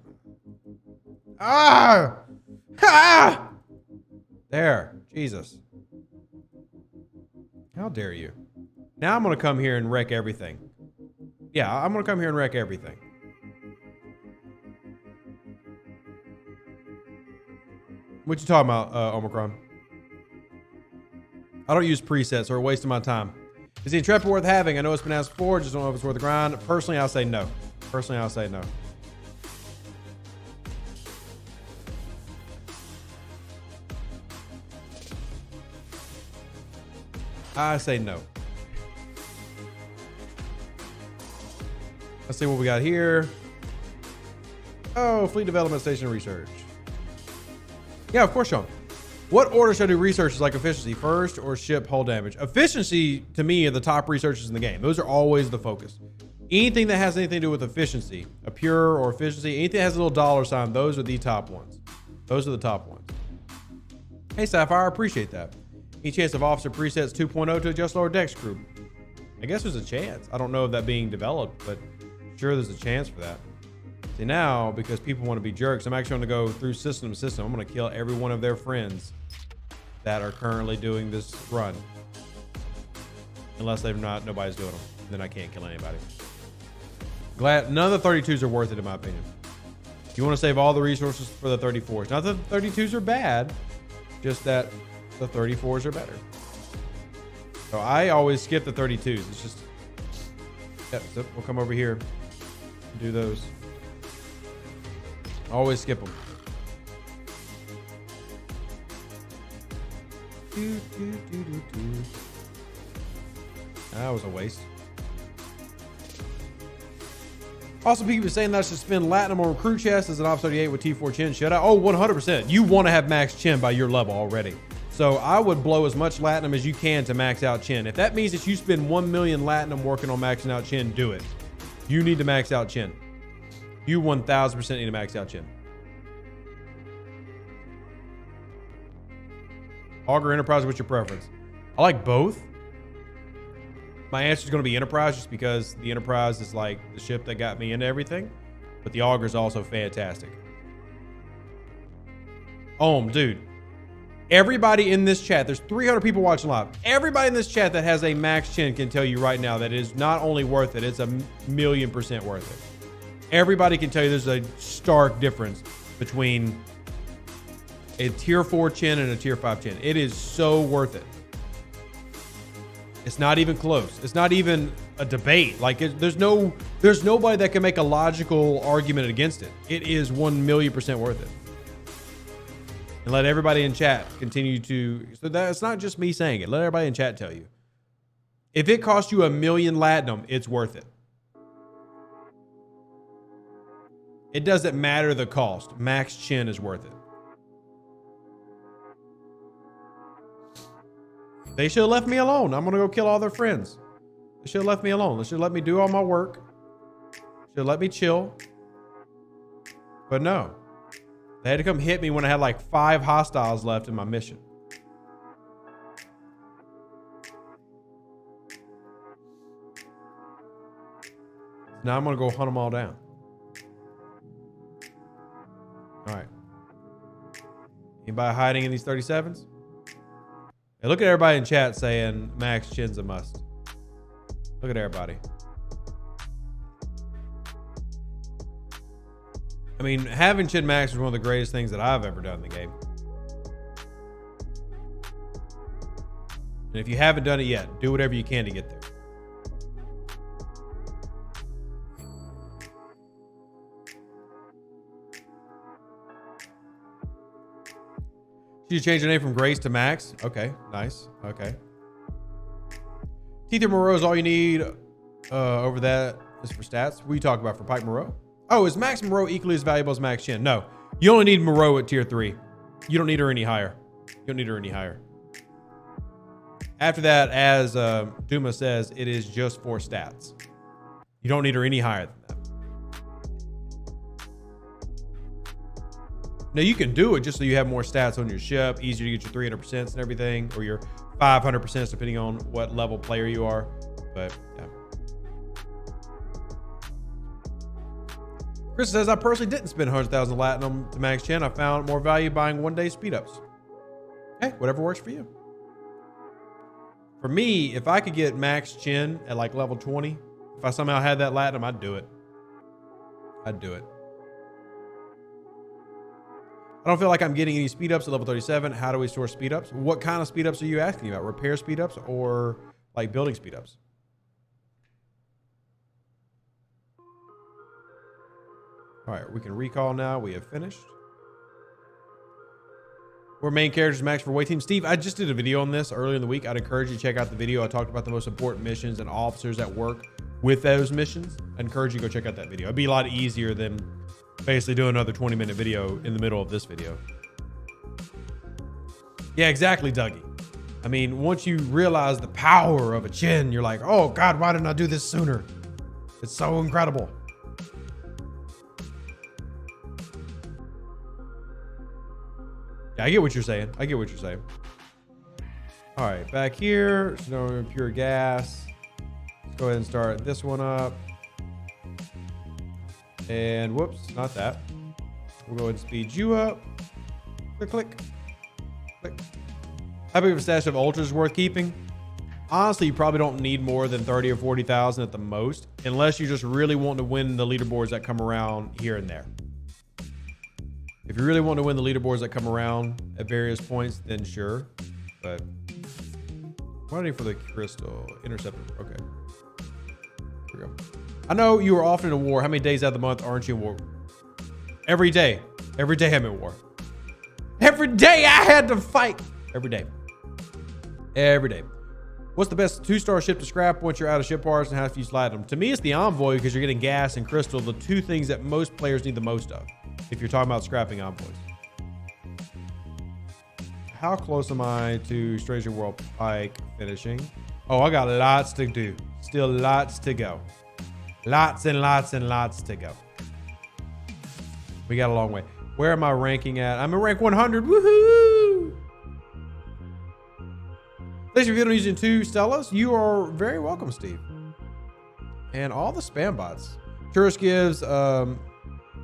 Ah! Ah! There. Jesus. How dare you? Now I'm going to come here and wreck everything. Yeah, I'm going to come here and wreck everything. What you talking about, Omicron? I don't use presets or a waste of my time. Is the Intrepid worth having? I know it's been asked before, just don't know if it's worth the grind. Personally, I'll say no. Personally, I'll say no. I say no. Let's see what we got here. Oh, Fleet Development Station Research. Yeah, of course, Sean. What order should I do researches like efficiency first or ship hull damage? Efficiency, to me, are the top researches in the game. Those are always the focus. Anything that has anything to do with efficiency, a pure or efficiency, anything that has a little dollar sign, those are the top ones. Those are the top ones. Hey, Sapphire, I appreciate that. Any chance of Officer Presets 2.0 to adjust lower decks group? I guess there's a chance. I don't know of that being developed, but sure there's a chance for that. See, now, because people want to be jerks, I'm actually going to go through system to system. I'm going to kill every one of their friends that are currently doing this run. Unless they're not, nobody's doing them. Then I can't kill anybody. Glad none of the 32s are worth it, in my opinion. You want to save all the resources for the 34s. Not that the 32s are bad, just that the 34s are better. So I always skip the 32s. It's just, yeah, so we'll come over here and do those. Always skip them. That was a waste. Also, people are saying that I should spend Latinum on recruit chest as an Op 38 with T4 chin. Should I? Oh, 100%. You want to have max chin by your level already. So I would blow as much Latinum as you can to max out chin. If that means that you spend 1 million Latinum working on maxing out chin, do it. You need to max out chin. You 1000% need to max out chin. Augur Enterprise, what's your preference? I like both. My answer is going to be Enterprise just because the Enterprise is like the ship that got me into everything. But the Augur is also fantastic. Dude. Everybody in this chat, there's 300 people watching live. Everybody in this chat that has a max chin can tell you right now that it is not only worth it, it's 1,000,000% worth it. Everybody can tell you there's a stark difference between a tier 4 chin and a tier 5 chin. It is so worth it. It's not even close. It's not even a debate. Like there's nobody that can make a logical argument against it. It is 1,000,000% worth it. And let everybody in chat continue to, so that's not just me saying it. Let everybody in chat tell you. If it costs you 1,000,000 Latinum, it's worth it. It doesn't matter the cost. Max chin is worth it. They should have left me alone. I'm going to go kill all their friends. They should have left me alone. They should have let me do all my work. Should have let me chill. But no. They had to come hit me when I had like 5 hostiles left in my mission. Now I'm going to go hunt them all down. All right. Anybody hiding in these 37s? Hey, look at everybody in chat saying max chin's a must. Look at everybody. I mean, having chin max is one of the greatest things that I've ever done in the game. And if you haven't done it yet, do whatever you can to get there. You change your name from Grace to Max. Okay, nice. Okay. Teeth Moreau is all you need. Over that is for stats. What are you talking about for Pipe Moreau? Oh, is Max Moreau equally as valuable as Max Chin? No. You only need Moreau at tier 3. You don't need her any higher. You don't need her any higher. After that, as Duma says, it is just for stats. You don't need her any higher than that. Now, you can do it just so you have more stats on your ship, easier to get your 300% and everything, or your 500% depending on what level player you are. But, yeah. Chris says, I personally didn't spend 100,000 Latinum to Max Chin. I found more value buying one-day speed-ups. Hey, whatever works for you. For me, if I could get Max Chin at like level 20, if I somehow had that Latinum, I'd do it. I'd do it. I don't feel like I'm getting any speed ups at level 37. How do we source speed ups? What kind of speed ups are you asking about? Repair speed ups or like building speed ups? All right, we can recall now. We have finished. We're main characters max for away team. Steve, I just did a video on this earlier in the week. I'd encourage you to check out the video. I talked about the most important missions and officers that work with those missions. I encourage you to go check out that video. It'd be a lot easier than basically doing another 20-minute video in the middle of this video. Yeah, exactly, Dougie. I mean, once you realize the power of a Chin, you're like, oh God, why didn't I do this sooner? It's so incredible. Yeah, I get what you're saying. I get what you're saying. All right, back here, no pure gas. Let's go ahead and start this one up. And whoops, not that. We'll go ahead and speed you up. Click, click, click. How big of a stash of ultras is worth keeping? Honestly, you probably don't need more than 30 or 40,000 at the most, unless you just really want to win the leaderboards that come around here and there. If you really want to win the leaderboards that come around at various points, then sure. But what do I need for the crystal interceptor? Okay. Here we go. I know you are often in war. How many days out of the month aren't you in war? Every day. Every day I'm in war. Every day I had to fight. Every day. Every day. What's the best 2-star ship to scrap once you're out of ship parts and how do you slide them? To me, it's the Envoy because you're getting gas and crystal, the two things that most players need the most of. If you're talking about scrapping Envoys. How close am I to Stranger World Pike finishing? Oh, I got lots to do. Still lots to go. Lots and lots and lots to go. We got a long way. Where am I ranking at? I'm at rank 100. Woohoo! Thanks for viewing using 2 Stellas. You are very welcome, Steve. And all the spam bots. Tourist gives,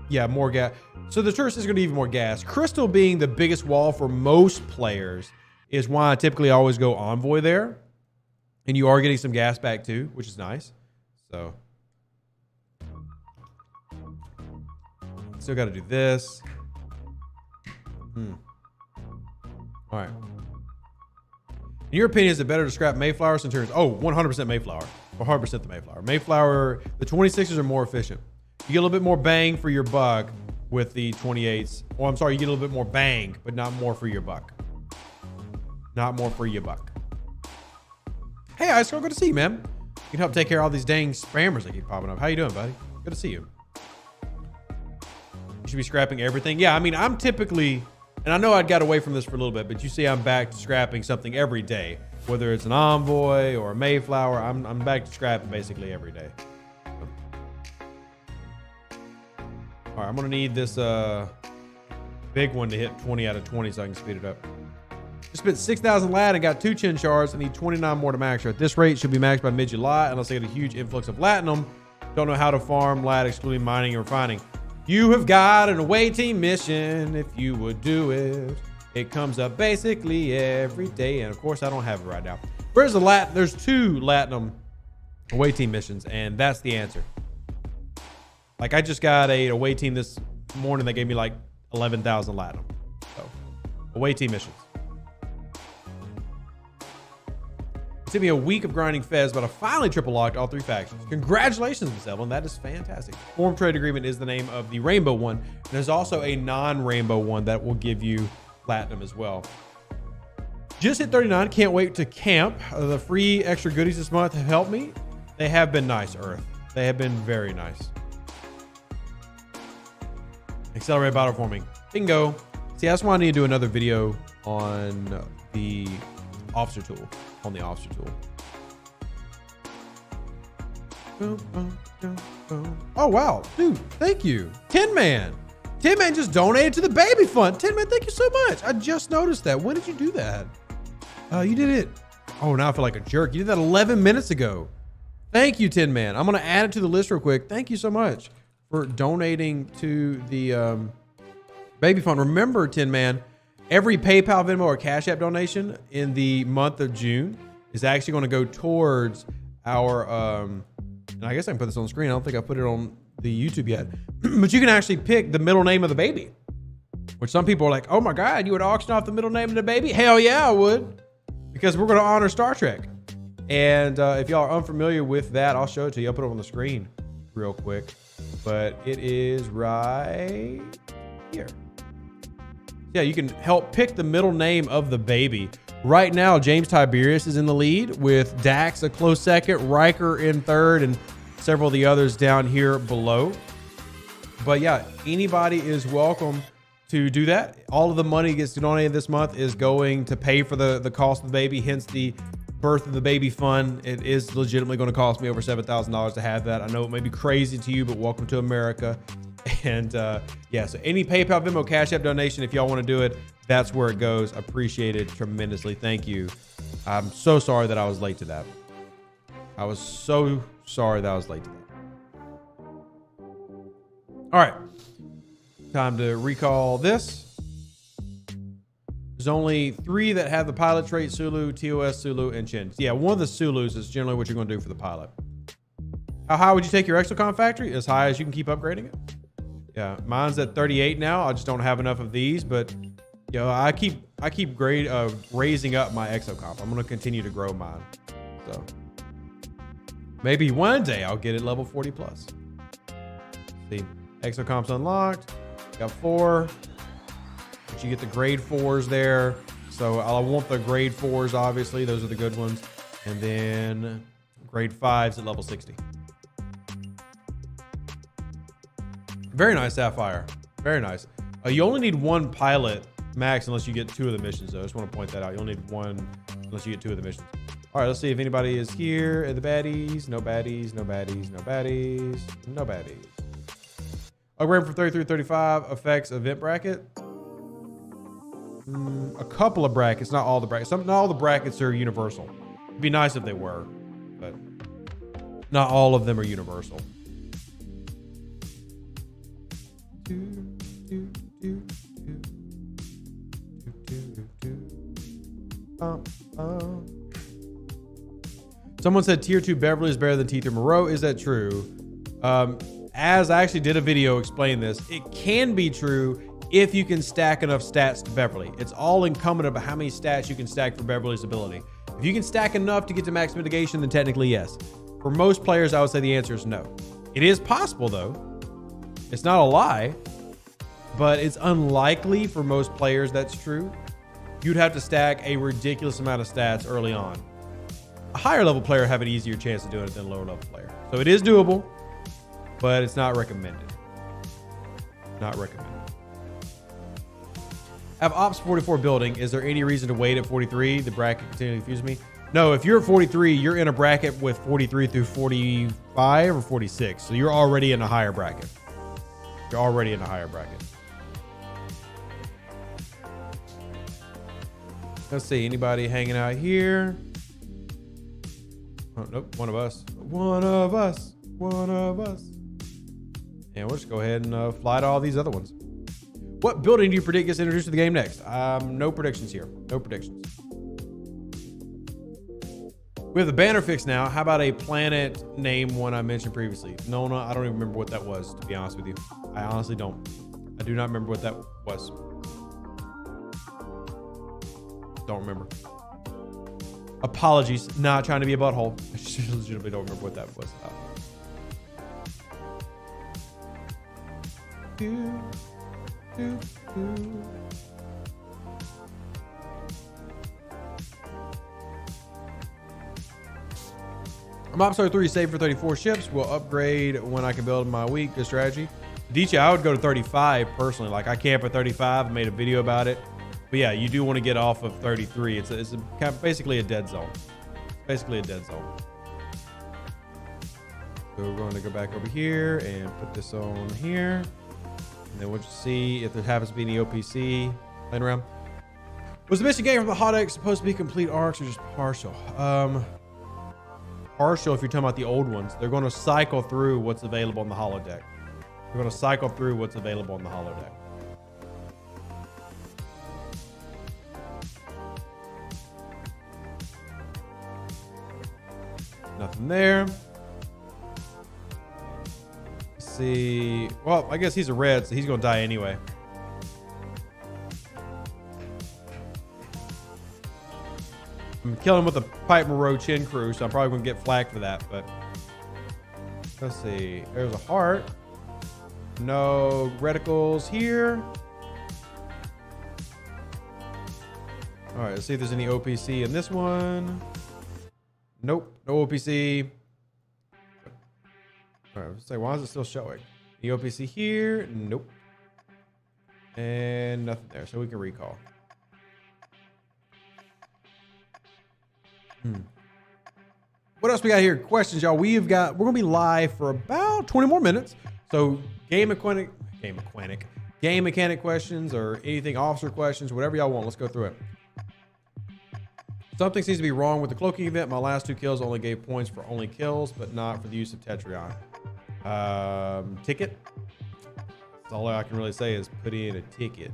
yeah, more gas. So the tourist is going to give you more gas. Crystal being the biggest wall for most players is why I typically always go Envoy there. And you are getting some gas back too, which is nice. So. Still got to do this. All right. In your opinion, is it better to scrap Mayflower or Centurions? Oh, 100% Mayflower. 100% the Mayflower. Mayflower, the 26s are more efficient. You get a little bit more bang for your buck with the 28s. Oh, I'm sorry, you get a little bit more bang, but not more for your buck. Not more for your buck. Hey, Ice Girl, good to see you, man. You can help take care of all these dang spammers that keep popping up. How you doing, buddy? Good to see you. You should be scrapping everything. Yeah, I mean, I'm typically, and I know I got away from this for a little bit, but you see I'm back to scrapping something every day. Whether it's an Envoy or a Mayflower, I'm back to scrapping basically every day. All right, I'm gonna need this big one to hit 20 out of 20 so I can speed it up. Just spent 6,000 lat and got 2 chin shards. I need 29 more to max her. At this rate, should be maxed by mid-July unless I get a huge influx of Latinum. Don't know how to farm lat excluding mining and refining. You have got an away team mission if you would do it. It comes up basically every day, and of course I don't have it right now. Where's the lat? There's 2 Latinum away team missions, and that's the answer. Like I just got a away team this morning that gave me like 11,000 Latinum. So away team missions. It took me a week of grinding Fez, but I finally triple locked all 3 factions. Congratulations, Miss Evelyn. That is fantastic. Form Trade Agreement is the name of the rainbow one. There's also a non-rainbow one that will give you platinum as well. Just hit 39. Can't wait to camp. The free extra goodies this month have helped me. They have been nice, Earth. They have been very nice. Accelerate battle forming. Bingo. See, that's why I need to do another video on the officer tool. On the officer tool. Oh, wow. Dude, thank you. Tin Man. Tin Man just donated to the baby fund. Tin Man, thank you so much. I just noticed that. When did you do that? You did it. Oh, now I feel like a jerk. You did that 11 minutes ago. Thank you, Tin Man. I'm going to add it to the list real quick. Thank you so much for donating to the baby fund. Remember, Tin Man, every PayPal, Venmo, or Cash App donation in the month of June is actually going to go towards our, and I guess I can put this on the screen. I don't think I put it on the YouTube yet, but you can actually pick the middle name of the baby, which some people are like, oh my God, you would auction off the middle name of the baby? Hell yeah, I would, because we're going to honor Star Trek. And if y'all are unfamiliar with that, I'll show it to you. I'll put it on the screen real quick, but it is right here. Yeah, you can help pick the middle name of the baby. Right now, James Tiberius is in the lead with Dax a close second, Riker in third, and several of the others down here below. But yeah, anybody is welcome to do that. All of the money gets donated this month is going to pay for the cost of the baby, hence the birth of the baby fund. It is legitimately going to cost me over $7,000 to have that. I know it may be crazy to you, but welcome to America. And yeah, so any PayPal, Venmo, Cash App donation, if y'all want to do it, that's where it goes. Appreciate it tremendously. Thank you. I'm so sorry that I was late to that. I was so sorry that I was late to that. All right. Time to recall this. There's only 3 that have the pilot trait: Sulu, TOS, Sulu, and Chin. Yeah, one of the Sulus is generally what you're going to do for the pilot. How high would you take your Exocom factory? As high as you can keep upgrading it. Yeah, mine's at 38 now. I just don't have enough of these, but you know, I keep raising up my Exocomp. I'm going to continue to grow mine. So maybe one day I'll get it level 40 plus. See, Exocomp's unlocked. Got 4. But you get the grade 4s there. So I want the grade 4s, obviously. Those are the good ones. And then grade 5s at level 60. Very nice Sapphire. Very nice. You only need 1 pilot max unless you get 2 of the missions, though. I just want to point that out. You only need 1 unless you get 2 of the missions. All right, let's see if anybody is here at the baddies. No baddies, no baddies, no baddies, no baddies. Upgrade from 33 to 35 affects event bracket. A couple of brackets, not all the brackets. Not all the brackets are universal. It'd be nice if they were, but not all of them are universal. Someone said tier 2 Beverly is better than tier 3 Moreau. Is that true? As I actually did a video explaining this, it can be true if you can stack enough stats to Beverly. It's all incumbent about how many stats you can stack for Beverly's ability. If you can stack enough to get to max mitigation, then technically yes. For most players, I would say the answer is no. It is possible though. It's not a lie, but it's unlikely for most players that's true. You'd have to stack a ridiculous amount of stats early on. A higher level player have an easier chance of doing it than a lower level player. So it is doable, but it's not recommended. Not recommended. Have Ops 44 building. Is there any reason to wait at 43? The bracket continually confuses me. No, if you're at 43, you're in a bracket with 43 through 45 or 46. So you're already in a higher bracket. You're already in a higher bracket. Let's see, anybody hanging out here? Oh, nope, one of us. One of us. One of us. And we'll just go ahead and fly to all these other ones. What building do you predict gets introduced to the game next? No predictions here. No predictions. We have the banner fixed now. How about a planet name one I mentioned previously? Nona, I don't even remember what that was, to be honest with you. I honestly don't. I do not remember what that was. Don't remember. Apologies. Not trying to be a butthole. I just legitimately don't remember what that was. Mob Star 3 saved for 34 ships. Will upgrade when I can build my week. Good strategy. DJ, I would go to 35 personally. Like I camp at 35. I made a video about it. But yeah, you do want to get off of 33. It's basically a dead zone. Basically a dead zone. So we're going to go back over here and put this on here. And then we'll just see if there happens to be any OPC playing around. Was the mission game from the holodeck supposed to be complete arcs or just partial? Partial if you're talking about the old ones. They're going to cycle through what's available on the holodeck. They're going to cycle through what's available on the holodeck. Nothing there. Let's see. Well, I guess he's a red, so he's going to die anyway. I'm killing him with a Pipe Moreau Chin Crew, so I'm probably going to get flagged for that, but let's see. There's a heart. No reticles here. All right, let's see if there's any OPC in this one. Nope, no OPC. All right, let's say, why is it still showing? The OPC here? Nope. And nothing there, so we can recall. What else we got here? Questions, y'all. We're gonna be live for about 20 more minutes. So game mechanic questions or anything, officer questions, whatever y'all want. Let's go through it. Something seems to be wrong with the cloaking event. My last 2 kills only gave points for only kills, but not for the use of Tetrion. Ticket. That's all I can really say is put in a ticket.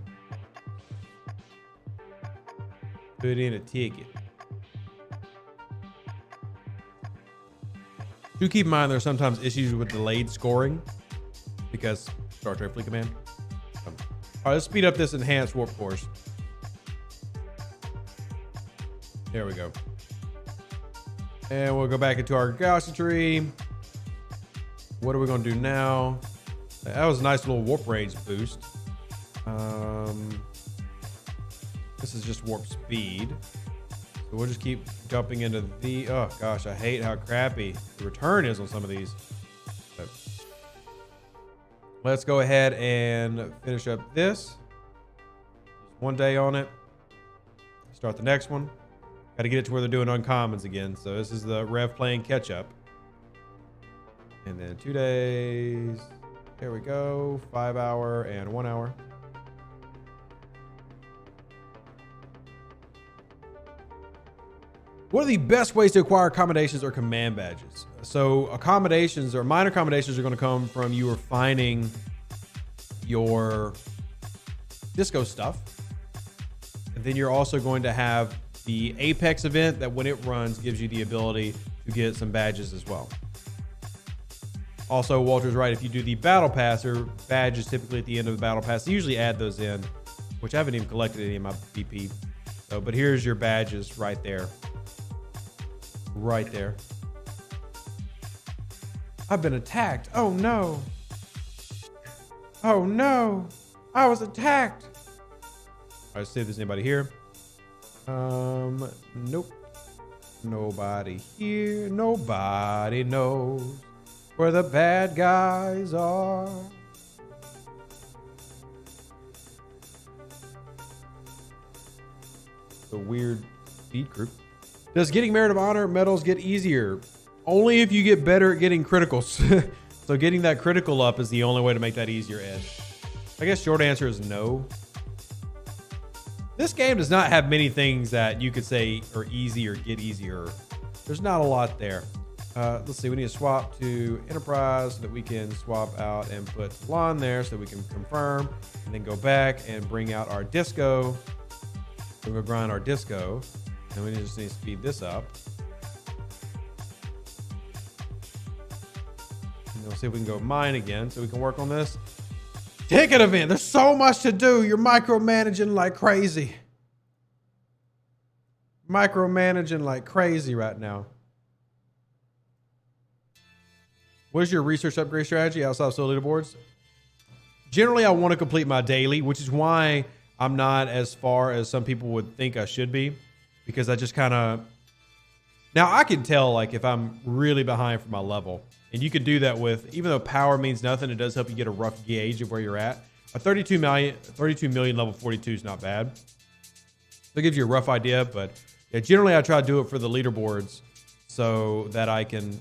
Put in a ticket. Do keep in mind there are sometimes issues with delayed scoring because Star Trek Fleet Command. All right, let's speed up this enhanced warp course. There we go. And we'll go back into our galaxy tree. What are we going to do now? That was a nice little warp range boost. This is just warp speed. So we'll just keep jumping into the, oh gosh, I hate how crappy the return is on some of these. But let's go ahead and finish up this. Just 1 day on it. Start the next one. Got to get it to where they're doing uncommons again. So this is the Rev playing catch up. And then 2 days. There we go. 5 hour and 1 hour. What are the best ways to acquire accommodations or command badges? So accommodations or minor accommodations are going to come from you refining your disco stuff. And then you're also going to have the Apex event that when it runs gives you the ability to get some badges as well. Also, Walter's right. If you do the battle pass, or badges typically at the end of the battle pass, they usually add those in, which I haven't even collected any of my BP. So, but here's your badges right there. Right there. I've been attacked. Oh no. Oh no. I was attacked. All right, let's see if there's anybody here. Nope. Nobody here. Nobody knows where the bad guys are. The weird speed group. Does getting Merit of Honor medals get easier? Only if you get better at getting criticals. So getting that critical up is the only way to make that easier, Ed. I guess short answer is no. This game does not have many things that you could say are easy or get easier. There's not a lot there. Let's see, we need to swap to Enterprise so that we can swap out and put Lon there so that we can confirm and then go back and bring out our disco. We're gonna grind our disco. And we just need to speed this up. And we'll see if we can go mine again so we can work on this. Ticket event. There's so much to do. You're micromanaging like crazy. Micromanaging like crazy right now. What is your research upgrade strategy outside of solo leaderboards? Generally, I want to complete my daily, which is why I'm not as far as some people would think I should be. Because I just kind of Now I can tell like if I'm really behind for my level, and you can do that with, even though power means nothing, it does help you get a rough gauge of where you're at. A 32 million level 42 is not bad. That gives you a rough idea, but yeah, generally I try to do it for the leaderboards so that I can,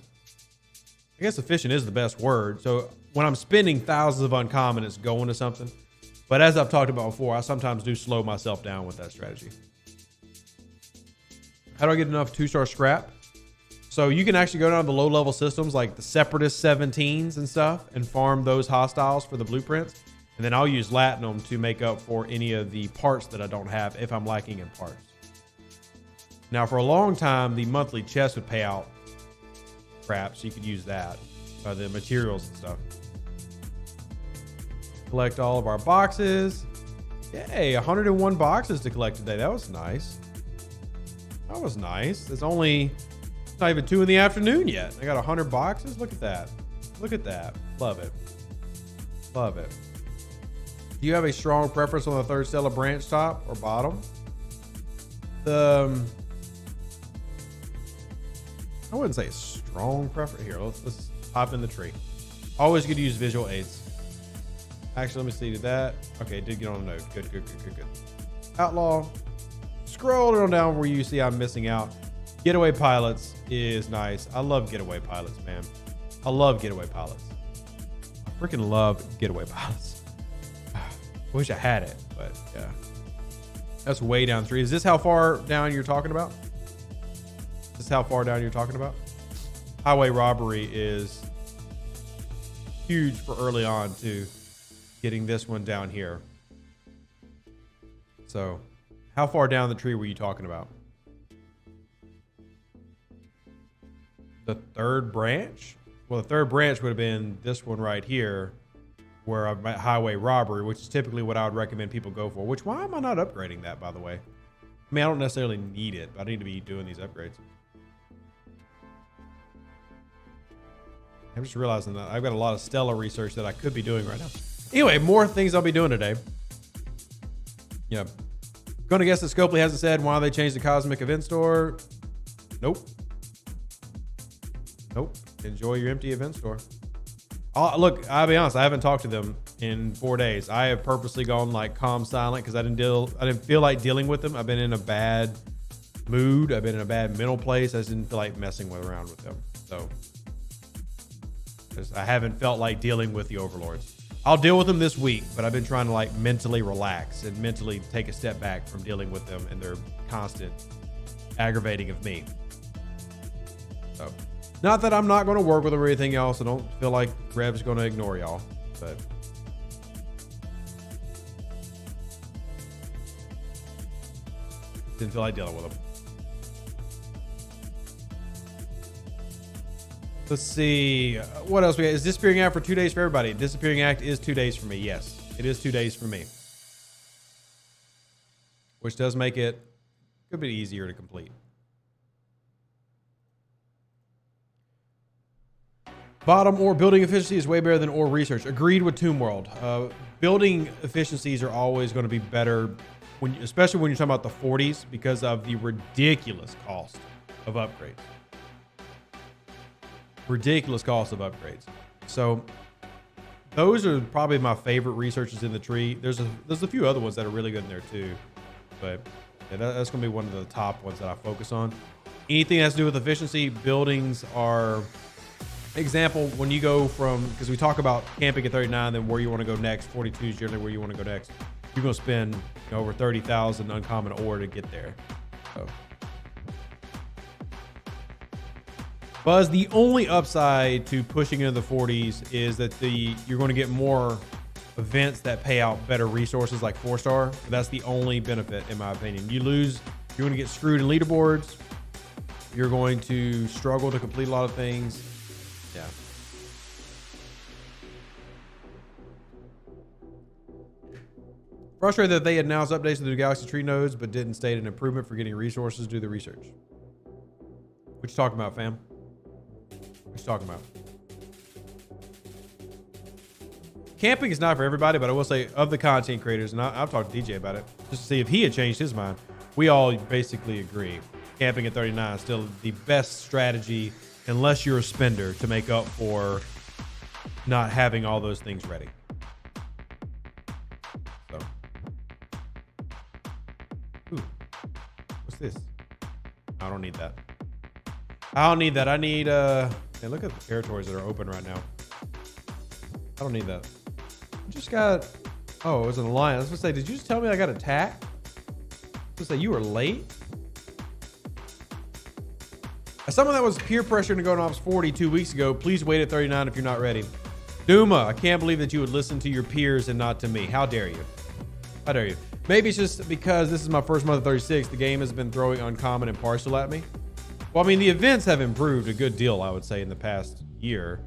I guess efficient is the best word. So when I'm spending thousands of uncommon, it's going to something. But as I've talked about before, I sometimes do slow myself down with that strategy. How do I get enough 2-star scrap? So you can actually go down to the low-level systems like the Separatist 17s and stuff and farm those hostiles for the blueprints. And then I'll use Latinum to make up for any of the parts that I don't have if I'm lacking in parts. Now, for a long time, the monthly chest would pay out crap, so you could use that, the materials and stuff. Collect all of our boxes. Yay, 101 boxes to collect today. That was nice. That was nice. It's not even 2 in the afternoon yet. I got 100 boxes. Look at that. Look at that. Love it. Love it. Do you have a strong preference on the third Stella branch, top or bottom? I wouldn't say a strong preference. Here, let's hop in the tree. Always good to use visual aids. Actually, let me see. Did that? Okay, it did get on a node. Good. Outlaw. Scroll on down where you see I'm missing out. Getaway pilots is nice. I love getaway pilots, man. I love getaway pilots. I freaking love getaway pilots. I wish I had it, but yeah. That's way down 3. Is this how far down you're talking about? Is this how far down you're talking about? Highway robbery is huge for early on too. Getting this one down here. So how far down the tree were you talking about? The third branch? Well, the third branch would have been this one right here, where I'm at highway robbery, which is typically what I would recommend people go for. Which, why am I not upgrading that, by the way? I mean, I don't necessarily need it, but I need to be doing these upgrades. I'm just realizing that I've got a lot of Stella research that I could be doing right now. Anyway, more things I'll be doing today. Yeah. Gonna guess that Scopely hasn't said why they changed the Cosmic Event Store. Nope. Nope. Enjoy your empty event store. Look, I'll be honest, I haven't talked to them in 4 days. I have purposely gone like calm silent because I didn't feel like dealing with them. I've been in a bad mood. I've been in a bad mental place. I just didn't feel like messing around with them. So I haven't felt like dealing with the overlords. I'll deal with them this week, but I've been trying to like mentally relax and mentally take a step back from dealing with them and their constant aggravating of me. So, not that I'm not going to work with them or anything else. I don't feel like Rev's going to ignore y'all, but didn't feel like dealing with them. Let's see. What else we got? Is Disappearing Act for 2 days for everybody? Disappearing Act is 2 days for me. Yes, it is 2 days for me. Which does make it a bit easier to complete. Bottom or building efficiency is way better than ore research. Agreed with Tomb World. Building efficiencies are always going to be better, especially when you're talking about the 40s, because of the ridiculous cost of upgrades. Ridiculous cost of upgrades. So those are probably my favorite researches in the tree. There's a few other ones that are really good in there too, but yeah, that's going to be one of the top ones that I focus on. Anything that has to do with efficiency, buildings are. Example, when you go from, because we talk about camping at 39, then where you want to go next. 42 is generally where you want to go next. You're going to spend over 30,000 uncommon ore to get there. So. Buzz, the only upside to pushing into the 40s is that you're going to get more events that pay out better resources like 4-star. That's the only benefit, in my opinion. You're going to get screwed in leaderboards. You're going to struggle to complete a lot of things. Yeah. Frustrated that they announced updates to the Galaxy Tree nodes, but didn't state an improvement for getting resources to do the research. What you talking about, fam? What you talking about? Camping is not for everybody, but I will say of the content creators, and I've talked to DJ about it, just to see if he had changed his mind. We all basically agree camping at 39 is still the best strategy, unless you're a spender, to make up for not having all those things ready. So, ooh, what's this? I don't need that. I don't need that. I need, hey, look at the territories that are open right now. I don't need that. I just got, oh, it was an alliance. I was gonna say, did you just tell me I got attacked? I was gonna say, you were late? As someone that was peer pressured to go to Ops 40 2 weeks ago, please wait at 39 if you're not ready. Duma, I can't believe that you would listen to your peers and not to me. How dare you? How dare you? Maybe it's just because this is my first month of 36. The game has been throwing uncommon and partial at me. Well, I mean, the events have improved a good deal, I would say, in the past year.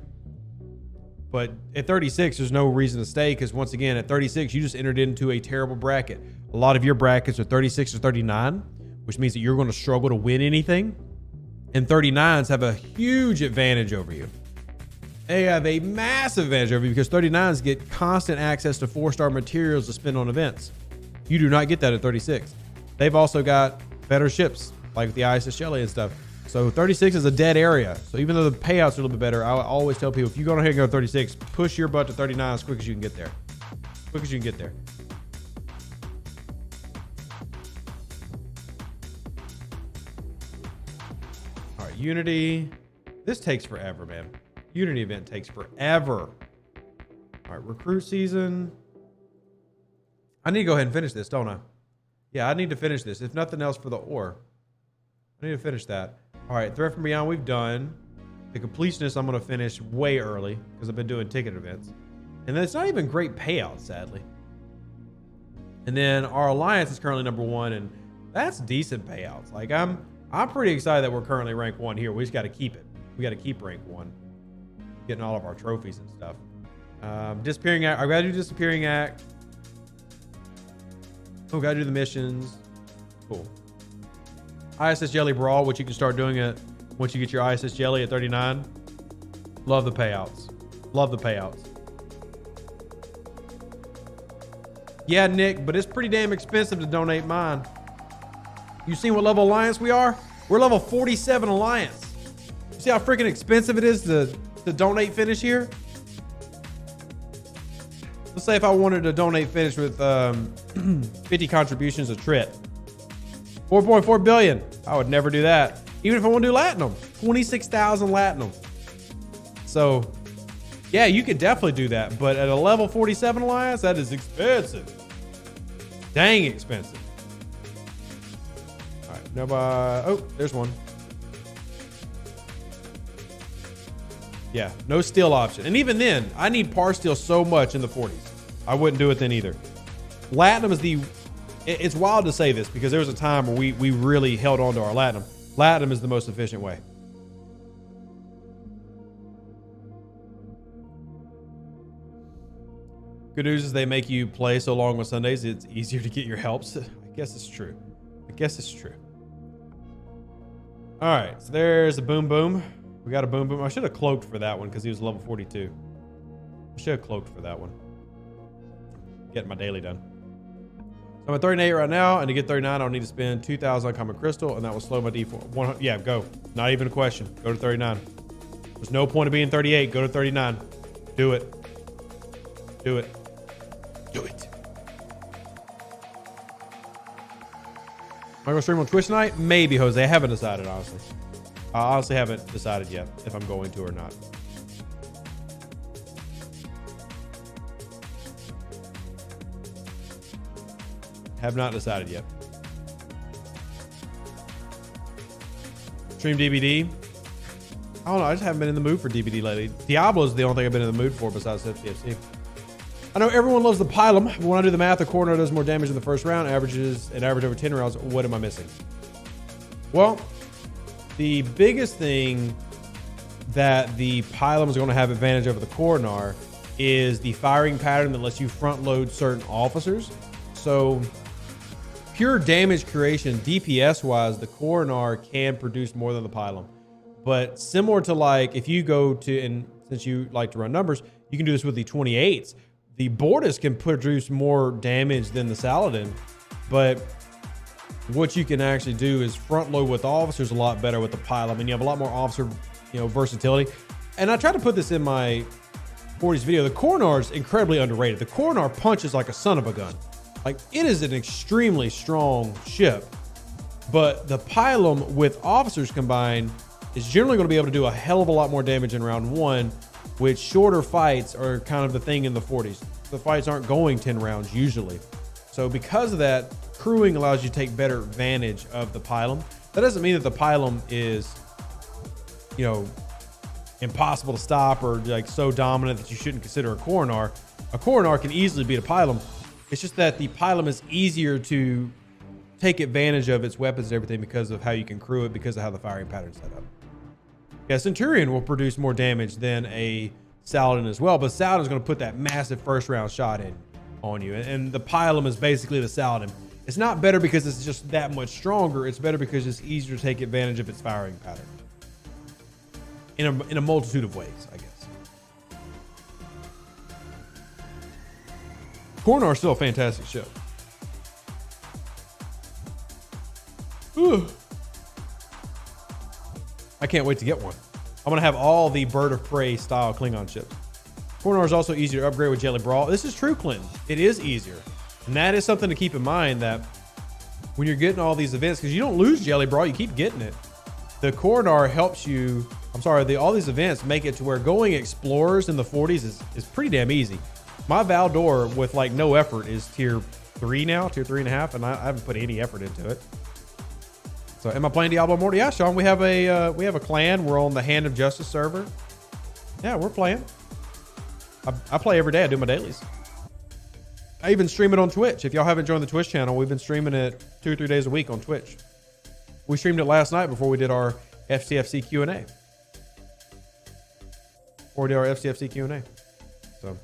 But at 36, there's no reason to stay because, once again, at 36, you just entered into a terrible bracket. A lot of your brackets are 36 or 39, which means that you're going to struggle to win anything. And 39s have a huge advantage over you. They have a massive advantage over you because 39s get constant access to 4-star materials to spend on events. You do not get that at 36. They've also got better ships, like the ISS Shelly and stuff. So 36 is a dead area. So even though the payouts are a little bit better, I always tell people, if you go ahead and go to 36, push your butt to 39 as quick as you can get there. As quick as you can get there. All right, Unity. This takes forever, man. Unity event takes forever. All right, recruit season. I need to go ahead and finish this, don't I? Yeah, I need to finish this. If nothing else, for the ore. I need to finish that. All right, Threat from Beyond, we've done. The Completionist, I'm going to finish way early because I've been doing ticket events. And then it's not even great payouts, sadly. And then our Alliance is currently #1, and that's decent payouts. Like, I'm pretty excited that we're currently rank 1 here. We just got to keep it. We got to keep rank 1. Getting all of our trophies and stuff. Disappearing Act. I've got to do Disappearing Act. Oh, got to do the missions. Cool. ISS Jelly Brawl, which you can start doing it once you get your ISS Jelly at 39. Love the payouts. Love the payouts. Yeah, Nick, but it's pretty damn expensive to donate mine. You seen what level Alliance we are? We're level 47 Alliance. You see how freaking expensive it is to donate finish here? Let's say if I wanted to donate finish with 50 contributions a trip. 4.4 billion. I would never do that. Even if I want to do Latinum. 26,000 Latinum. So, yeah, you could definitely do that. But at a level 47 Alliance, that is expensive. Dang expensive. All right, nobody. Oh, there's one. Yeah, no steel option. And even then, I need par steel so much in the 40s. I wouldn't do it then either. Latinum is the... It's wild to say this because there was a time where we really held on to our Latinum. Latinum is the most efficient way. Good news is they make you play so long on Sundays, it's easier to get your helps. I guess it's true. I guess it's true. All right, so there's a Boom Boom. We got a Boom Boom. I should have cloaked for that one because he was level 42. I should have cloaked for that one. Getting my daily done. So I'm at 38 right now, and to get 39, I'll need to spend 2,000 on Common Crystal, and that will slow my D4. Yeah, go. Not even a question. Go to 39. There's no point of being 38. Go to 39. Do it. Do it. Do it. Am I going to stream on Twitch tonight? Maybe, Jose. I haven't decided, honestly. I honestly haven't decided yet if I'm going to or not. Have not decided yet. Stream DVD. I don't know. I just haven't been in the mood for DVD lately. Diablo is the only thing I've been in the mood for besides STFC. I know everyone loves the Pylum, but when I do the math, the Corner does more damage in the first round, averages an average over 10 rounds. What am I missing? Well, the biggest thing that the Pylum is going to have advantage over the Coronar is the firing pattern that lets you front load certain officers. So pure damage creation, DPS wise, the Coronar can produce more than the Pylum. But similar to, like, if you go to, and since you like to run numbers, you can do this with the 28s. The Bortus can produce more damage than the Saladin, but what you can actually do is front load with officers a lot better with the pylon, and you have a lot more officer, versatility. And I tried to put this in my 40s video. The Coronar is incredibly underrated. The Coronar punches like a son of a gun. Like, it is an extremely strong ship, but the pylon with officers combined is generally going to be able to do a hell of a lot more damage in round one, which shorter fights are kind of the thing in the 40s. The fights aren't going 10 rounds usually. So because of that, crewing allows you to take better advantage of the pylon. That doesn't mean that the pylon is, impossible to stop or like so dominant that you shouldn't consider a Coronar. A Coronar can easily beat a pylon. It's just that the pylon is easier to take advantage of its weapons and everything because of how you can crew it, because of how the firing pattern's set up. Yeah, Centurion will produce more damage than a Saladin as well, but Saladin is going to put that massive first round shot in on you. And the pylon is basically the Saladin. It's not better because it's just that much stronger. It's better because it's easier to take advantage of its firing pattern. In a multitude of ways, I guess. Coronar is still a fantastic ship. Whew. I can't wait to get one. I'm going to have all the Bird of Prey style Klingon ships. Coronar is also easier to upgrade with Jelly Brawl. This is true, Clinton. It is easier. And that is something to keep in mind, that when you're getting all these events, because you don't lose Jelly Brawl, you keep getting it. The Coronar helps you. All these events make it to where going Explorers in the 40s is pretty damn easy. My Valdor with like no effort is tier 3 now, tier 3.5, and I haven't put any effort into it. So am I playing Diablo Immortal? Yeah, Sean, we have a clan. We're on the Hand of Justice server. Yeah, we're playing. I play every day. I do my dailies. I even stream it on Twitch. If y'all haven't joined the Twitch channel, we've been streaming it 2 or 3 days a week on Twitch. We streamed it last night before we did our STFC Q&A. Or did our FCFC Q&A. So.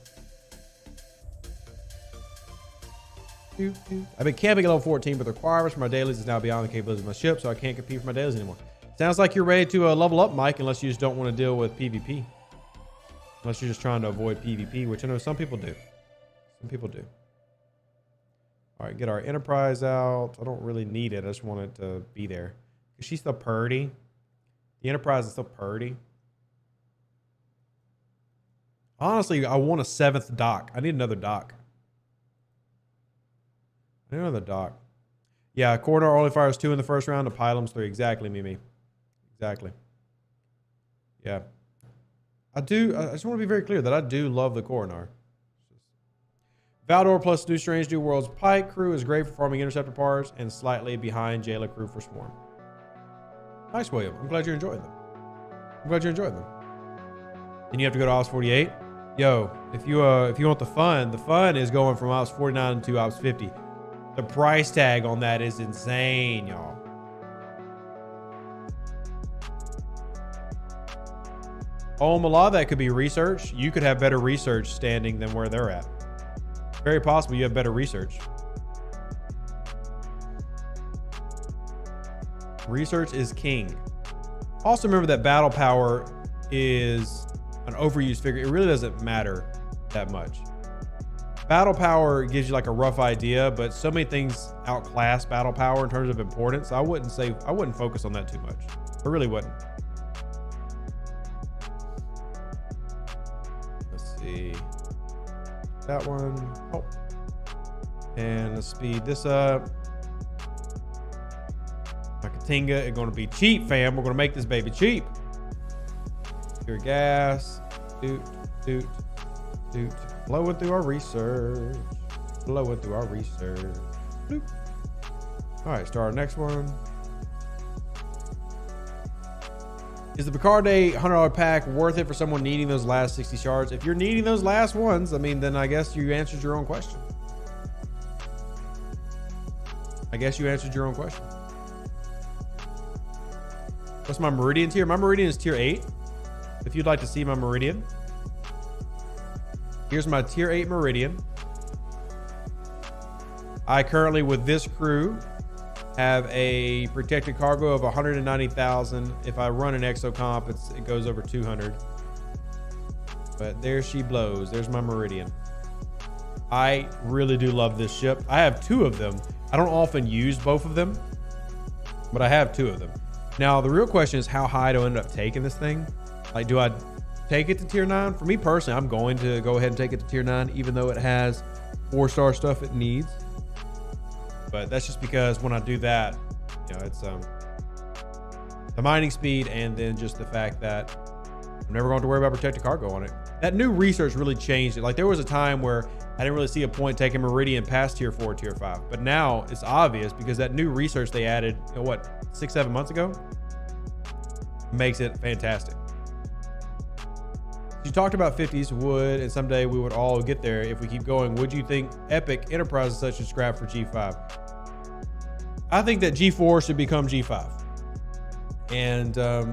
I've been camping at level 14, but the requirements for my dailies is now beyond the capabilities of my ship, so I can't compete for my dailies anymore. Sounds like you're ready to level up, Mike, unless you just don't want to deal with PvP. Unless you're just trying to avoid PvP, which I know some people do. Some people do. All right, get our Enterprise out. I don't really need it. I just want it to be there. She's still purdy. The Enterprise is still purdy. Honestly, I want a 7th dock. I need another dock. I need another dock. Yeah, Coronar only fires 2 in the first round. The pylon's 3. Exactly, Mimi. Exactly. Yeah. I just want to be very clear that I do love the Coronar. Valdor plus New Strange New Worlds Pike crew is great for farming interceptor parts and slightly behind Jailer crew for Swarm. Nice, William. I'm glad you enjoyed them. Then you have to go to Ops 48. Yo, if you want the fun is going from Ops 49 to Ops 50. The price tag on that is insane, y'all. A lot of that could be research. You could have better research standing than where they're at. Very possible you have better research. Research is king. Also remember that battle power is an overused figure. It really doesn't matter that much. Battle power gives you like a rough idea, but so many things outclass battle power in terms of importance. I wouldn't focus on that too much. I really wouldn't. Let's see. That one. Oh. And let's speed this up. My Katinga is going to be cheap, fam. We're going to make this baby cheap. Pure gas. Doot. Blowing through our research. Boop. All right, start our next one. Is the Picard Day $100 pack worth it for someone needing those last 60 shards? If you're needing those last ones, I mean, then I guess you answered your own question. What's my Meridian tier? My Meridian is tier 8. If you'd like to see my Meridian. Here's my tier 8 Meridian. I currently, with this crew, have a protected cargo of 190,000. If I run an exocomp, it goes over 200. But there she blows. There's my Meridian. I really do love this ship. I have 2 of them. I don't often use both of them. but I have 2 of them. Now, the real question is how high do I end up taking this thing? Like, do I take it to tier 9? For me personally, I'm going to go ahead and take it to tier 9, even though it has 4-star stuff it needs. But that's just because when I do that, you know, it's the mining speed, and then just the fact that I'm never going to worry about protected cargo on it. That new research really changed it. Like, there was a time where I didn't really see a point taking Meridian past tier 4, tier 5. But now it's obvious because that new research they added, you know, what, 6-7 months ago, makes it fantastic. You talked about 50s would, and someday we would all get there if we keep going. Would you think Epic Enterprise such should scrap for G5? I think that G4 should become G5. And I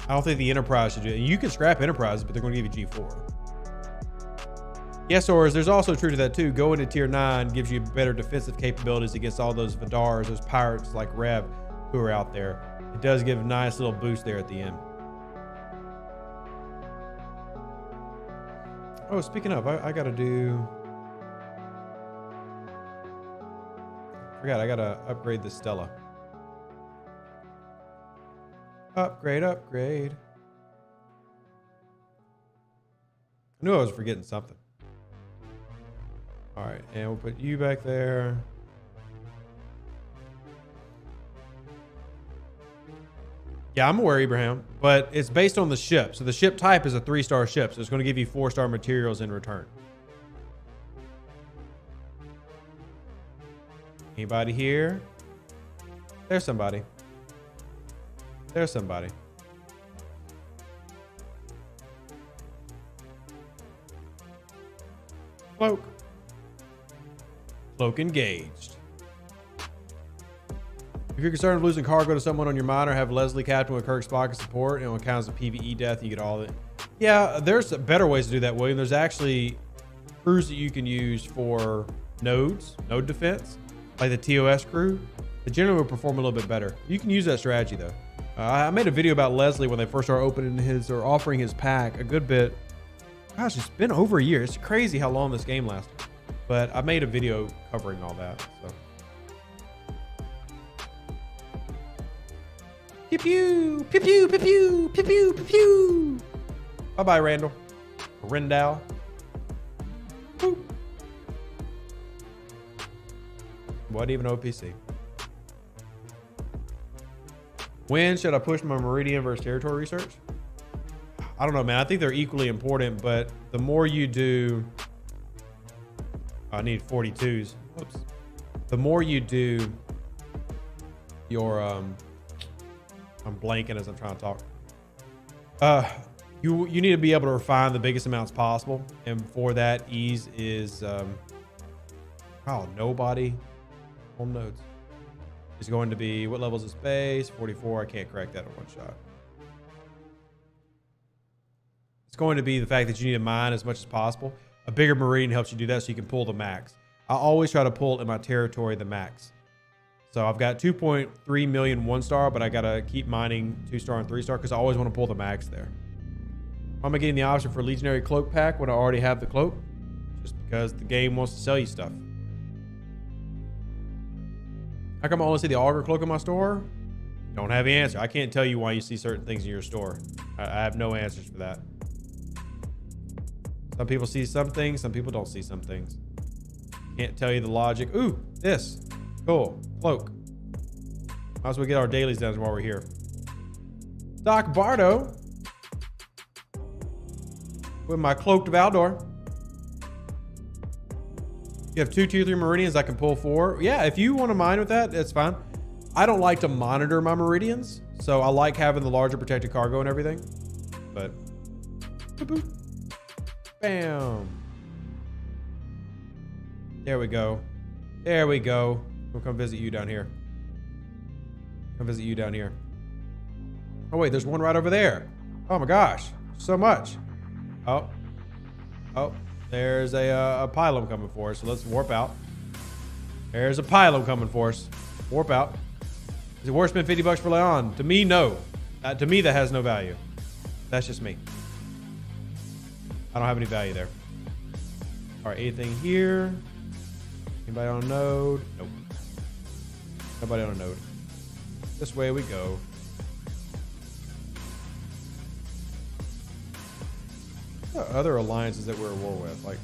don't think the Enterprise should do it. You can scrap Enterprise, but they're going to give you G4. Yes, or there's also true to that too. Going to tier 9 gives you better defensive capabilities against all those Vidars, those pirates like Rev who are out there. It does give a nice little boost there at the end. Oh, speaking of, I gotta do... Forgot, I gotta upgrade the Stella. Upgrade. I knew I was forgetting something. All right, and we'll put you back there. Yeah, I'm aware, Abraham, but it's based on the ship. So the ship type is a 3-star ship, so it's going to give you 4-star materials in return. Anybody here? There's somebody. There's somebody. Cloak. Cloak engaged. If you're concerned with losing cargo to someone on your miner, have Leslie captain with Kirk Spock as support, and when it counts as a PvE death, you get all of it. Yeah, there's better ways to do that, William. There's actually crews that you can use for nodes, node defense, like the TOS crew. They generally will perform a little bit better. You can use that strategy though. I made a video about Leslie when they first started opening his or offering his pack a good bit. Gosh, it's been over a year. It's crazy how long this game lasted. But I made a video covering all that. So. Pew pew, pew pew, pew pew, pew pew, pew pew. Bye bye, Randall. Rendell. Boop. What even OPC? When should I push my Meridian versus territory research? I don't know, man. I think they're equally important, but the more you do, I need 42s. Whoops. The more you do your, I'm blanking as I'm trying to talk. You need to be able to refine the biggest amounts possible. And for that, ease is, nobody home nodes. Is going to be, what levels of space? 44. I can't crack that in one shot. It's going to be the fact that you need to mine as much as possible. A bigger Meridian helps you do that so you can pull the max. I always try to pull in my territory the max. So I've got 2.3 million 1-star, but I got to keep mining 2-star and 3-star because I always want to pull the max there. Why am I getting the option for Legionary Cloak Pack when I already have the cloak? Just because the game wants to sell you stuff. How come I only see the Augur Cloak in my store? Don't have the answer. I can't tell you why you see certain things in your store. I have no answers for that. Some people see some things, some people don't see some things. Can't tell you the logic. Ooh, this. Cool. Cloak. Might as well get our dailies done while we're here. Doc Bardo. With my cloaked Valdor. You have 2 tier 3 Meridians I can pull 4. Yeah, if you want to mine with that, that's fine. I don't like to monitor my Meridians, so I like having the larger protected cargo and everything. But, boop, boop. Bam. There we go. There we go. We'll come visit you down here. Come visit you down here. Oh wait, there's one right over there. Oh my gosh, so much. Oh. There's a pylon coming for us, so let's warp out. There's a pylon coming for us. Warp out. Is it worth spending 50 bucks for Leon? To me, no. To me, that has no value. That's just me. I don't have any value there. All right, anything here? Anybody on a node? Nope. Nobody on a node. This way we go. What are other alliances that we're at war with? Like,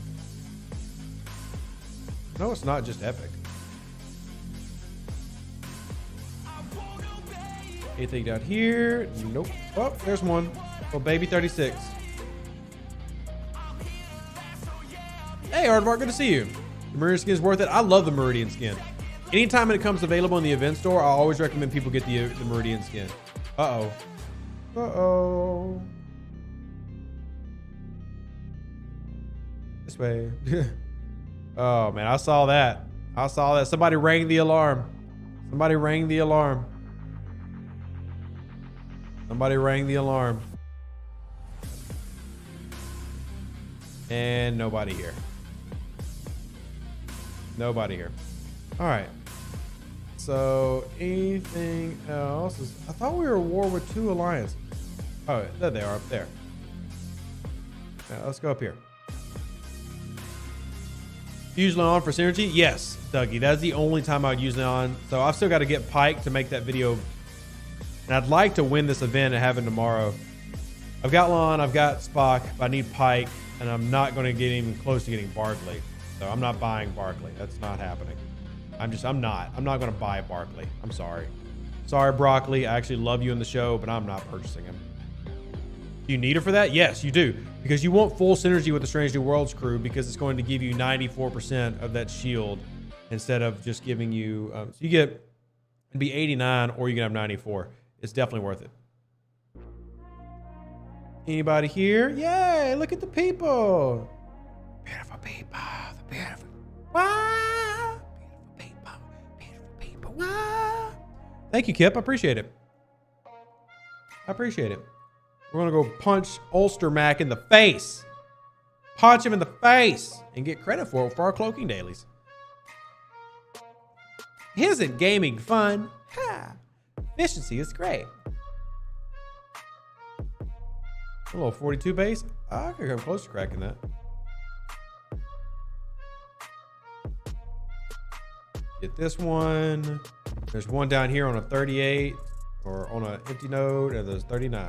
no, it's not just Epic. Anything down here? Nope. Oh, there's one. Well, baby 36. Hey, Aardvark, good to see you. The Meridian skin is worth it. I love the Meridian skin. Anytime it comes available in the event store, I always recommend people get the Meridian skin. Uh-oh. Uh-oh. This way. Oh, man, I saw that. I saw that. Somebody rang the alarm. Somebody rang the alarm. Somebody rang the alarm. And nobody here. Nobody here. All right. So anything else? I thought we were at war with 2 alliances. Oh, there they are up there. Let's go up here. Use Leon for synergy? Yes, Dougie. That's the only time I would use Leon. So I've still got to get Pike to make that video. And I'd like to win this event and have it tomorrow. I've got Leon, I've got Spock, but I need Pike, and I'm not going to get even close to getting Barkley. So I'm not buying Barkley. That's not happening. I'm not going to buy Barkley. I'm sorry. Sorry, Broccoli. I actually love you in the show, but I'm not purchasing him. Do you need her for that? Yes, you do. Because you want full synergy with the Strange New Worlds crew because it's going to give you 94% of that shield instead of just giving you... so you get... It'd be 89 or you can have 94. It's definitely worth it. Anybody here? Yay, look at the people. Beautiful people. The beautiful... Wow. Beautiful people. Beautiful people. Wow. Thank you, Kip. I appreciate it. I appreciate it. We're going to go punch Ulster Mac in the face. Punch him in the face and get credit for it for our cloaking dailies. Isn't gaming fun? Ha! Efficiency is great. A little 42 base. I could come close to cracking that. Get this one. There's one down here on a 38 or on an empty node, and there's 39.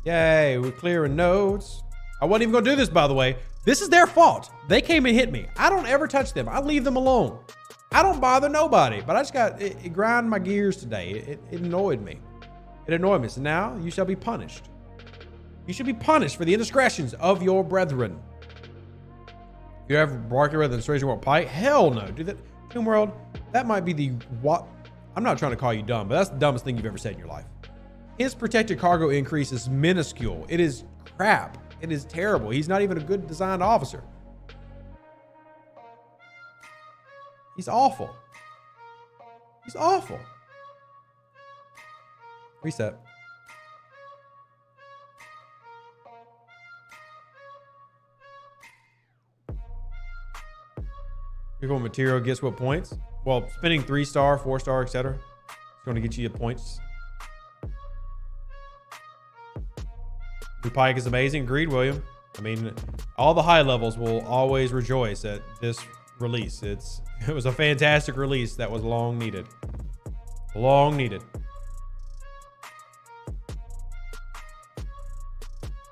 Yay, we're clearing nodes. I wasn't even gonna do this, by the way. This is their fault. They came and hit me. I don't ever touch them. I leave them alone. I don't bother nobody, but I just got, it grind my gears today. It annoyed me. It annoyed me. So now you shall be punished. You should be punished for the indiscretions of your brethren. You have Barker rather than Strange World Pike? Hell no, dude. That Tomb World, that might be the what? I'm not trying to call you dumb, but that's the dumbest thing you've ever said in your life. His protected cargo increase is minuscule. It is crap. It is terrible. He's not even a good designed officer. He's awful. He's awful. Reset. You're going material gets what points? Well, spending 3-star, 4-star, etc. It's going to get you points. New Pike is amazing. Agreed, William. I mean, all the high levels will always rejoice at this release. It was a fantastic release that was long needed. Long needed.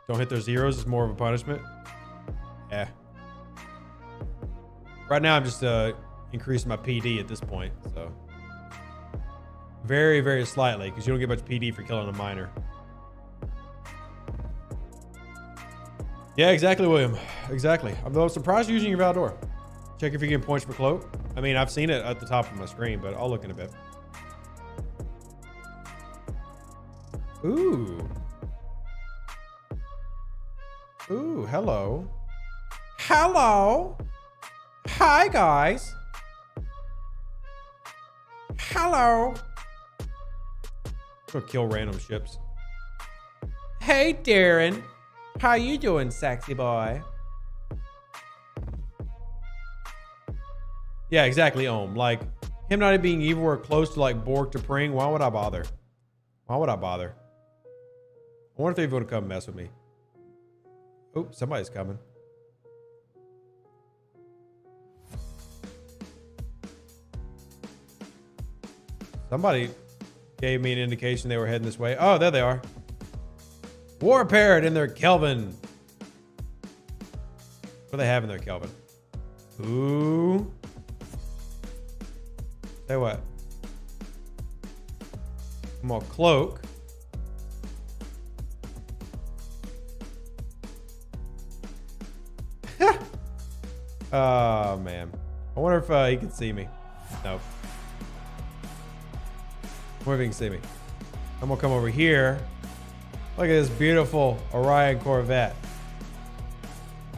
Don't hit their zeros. It's more of a punishment. Yeah. Right now, I'm just increasing my PD at this point. So very, very slightly, because you don't get much PD for killing a miner. Yeah, exactly, William. Exactly. I'm surprised you're using your Valdor. Check if you're getting points per cloak. I mean, I've seen it at the top of my screen, but I'll look in a bit. Ooh. Ooh, hello. Hello. Hi, guys. Hello. Go kill random ships. Hey, Darren. How you doing, sexy boy? Yeah, exactly, Ohm. Like, him not being evil or close to, like, Borg to Pring, why would I bother? Why would I bother? I wonder if they're going to come mess with me. Oh, somebody's coming. Somebody gave me an indication they were heading this way. Oh, there they are. War Parrot in their Kelvin. What do they have in their Kelvin? Ooh. Say what? I'm gonna cloak. Oh, man. I wonder if he can see me. No. I wonder if he can see me. I'm gonna come over here. Look at this beautiful Orion Corvette.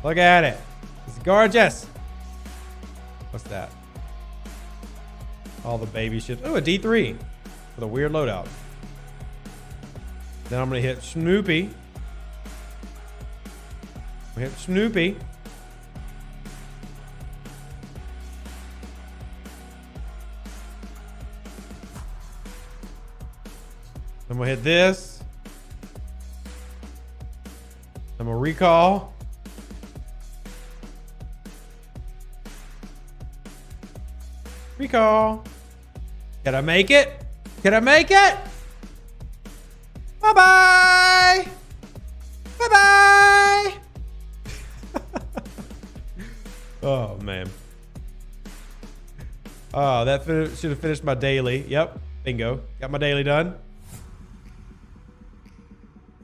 Look at it. It's gorgeous. What's that? All the baby ships. Oh, a D3 with a weird loadout. Then I'm gonna hit Snoopy. Hit Snoopy. Then we'll hit this. Then we'll recall. Recall. Can I make it? Can I make it? Bye-bye. Bye-bye. Oh, man. Oh, that should have finished my daily. Yep. Bingo. Got my daily done.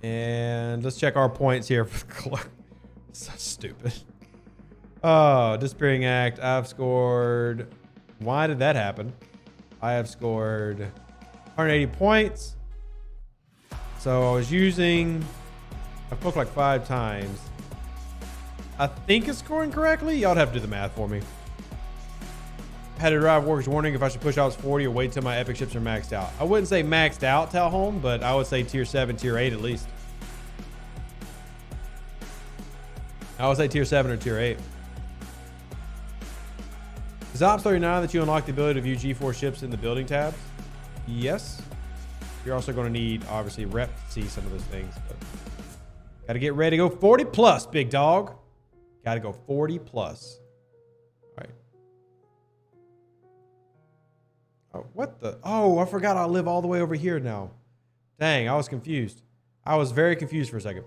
And let's check our points here for the clock. So stupid. Oh, Disappearing Act. I've scored. Why did that happen? I have scored 180 points. So I was using. I've clicked like 5 times. I think it's scoring correctly. Y'all have to do the math for me. Had to drive workers warning if I should push out 40 or wait till my epic ships are maxed out. I wouldn't say maxed out, Talhome, but I would say tier 7, tier 8 at least. I would say tier 7 or tier 8. Is Ops 39 that you unlock the ability to view G4 ships in the building tabs? Yes. You're also going to need, obviously, rep to see some of those things. Got to get ready to go 40 plus, big dog. Got to go 40 plus. All right. Oh, what the? Oh, I forgot I live all the way over here now. Dang, I was confused. I was very confused for a second.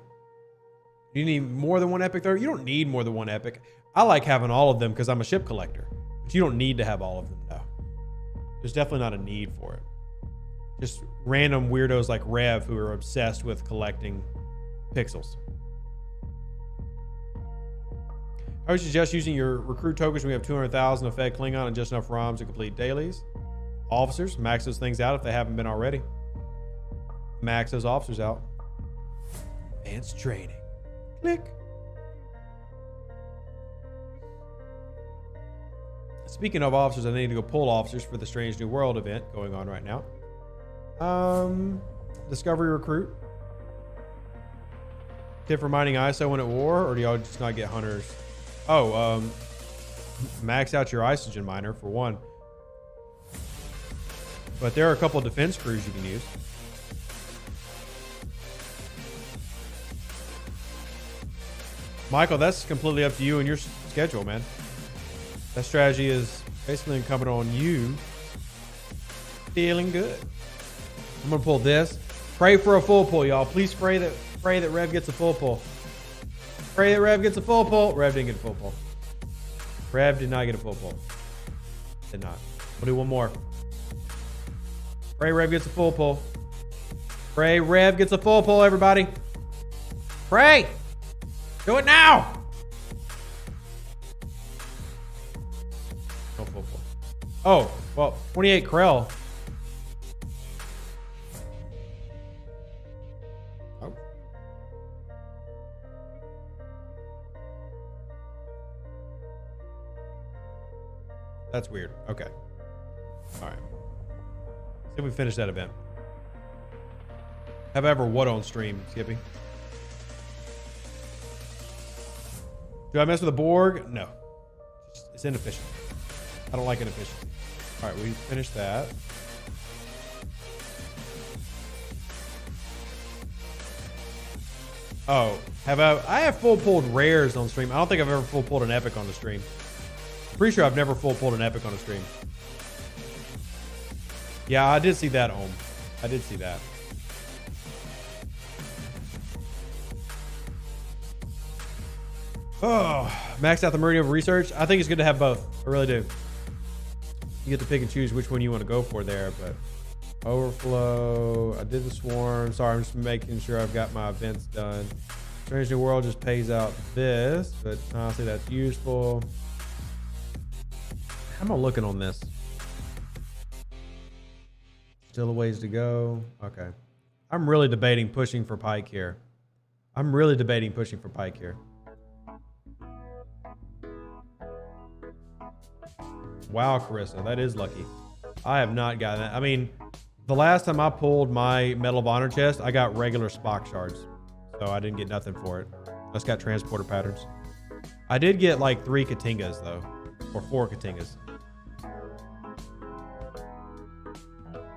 You need more than one epic there? You don't need more than one epic. I like having all of them because I'm a ship collector. But you don't need to have all of them, no. There's definitely not a need for it. Just random weirdos like Rev who are obsessed with collecting pixels. I would suggest using your recruit tokens when we have 200,000 of Fed Klingon and just enough ROMs to complete dailies. Officers, max those things out if they haven't been already. Max those officers out. Advanced training. Click. Speaking of officers, I need to go pull officers for the Strange New World event going on right now. Discovery recruit. Tip for mining ISO when at war, or do y'all just not get hunters? Oh, max out your isogen miner for one. But there are a couple of defense crews you can use. Michael, that's completely up to you and your schedule, man. That strategy is basically incumbent on you feeling good. I'm gonna pull this. Pray for a full pull, y'all. Please pray that Rev gets a full pull. Pray that Rev gets a full pull. Rev didn't get a full pull. Rev did not get a full pull. Did not. We'll do one more. Pray Rev gets a full pull. Pray Rev gets a full pull, everybody. Pray. Do it now. No full pull. Oh, well, 28 Krell. Oh. That's weird. Okay. All right. See if we finish that event. Have I ever what on stream, Skippy? Do I mess with a Borg? No. It's inefficient. I don't like inefficiency. All right, we finished that. Oh, I have full pulled rares on stream. I don't think I've ever full pulled an epic on the stream. Pretty sure I've never full pulled an epic on a stream. Yeah, I did see that, Ohm. I did see that. Oh, max out the Meridian of research. I think it's good to have both. I really do. You get to pick and choose which one you want to go for there, but overflow. I did the swarm. Sorry, I'm just making sure I've got my events done. Strange New World just pays out this, but honestly, that's useful. How am I looking on this? Still a ways to go. Okay. I'm really debating pushing for Pike here. Wow, Carissa, that is lucky. I have not gotten that. I mean, the last time I pulled my Medal of Honor chest, I got regular Spock shards. So I didn't get nothing for it. I just got transporter patterns. I did get like 3 Katingas though, or 4 Katingas.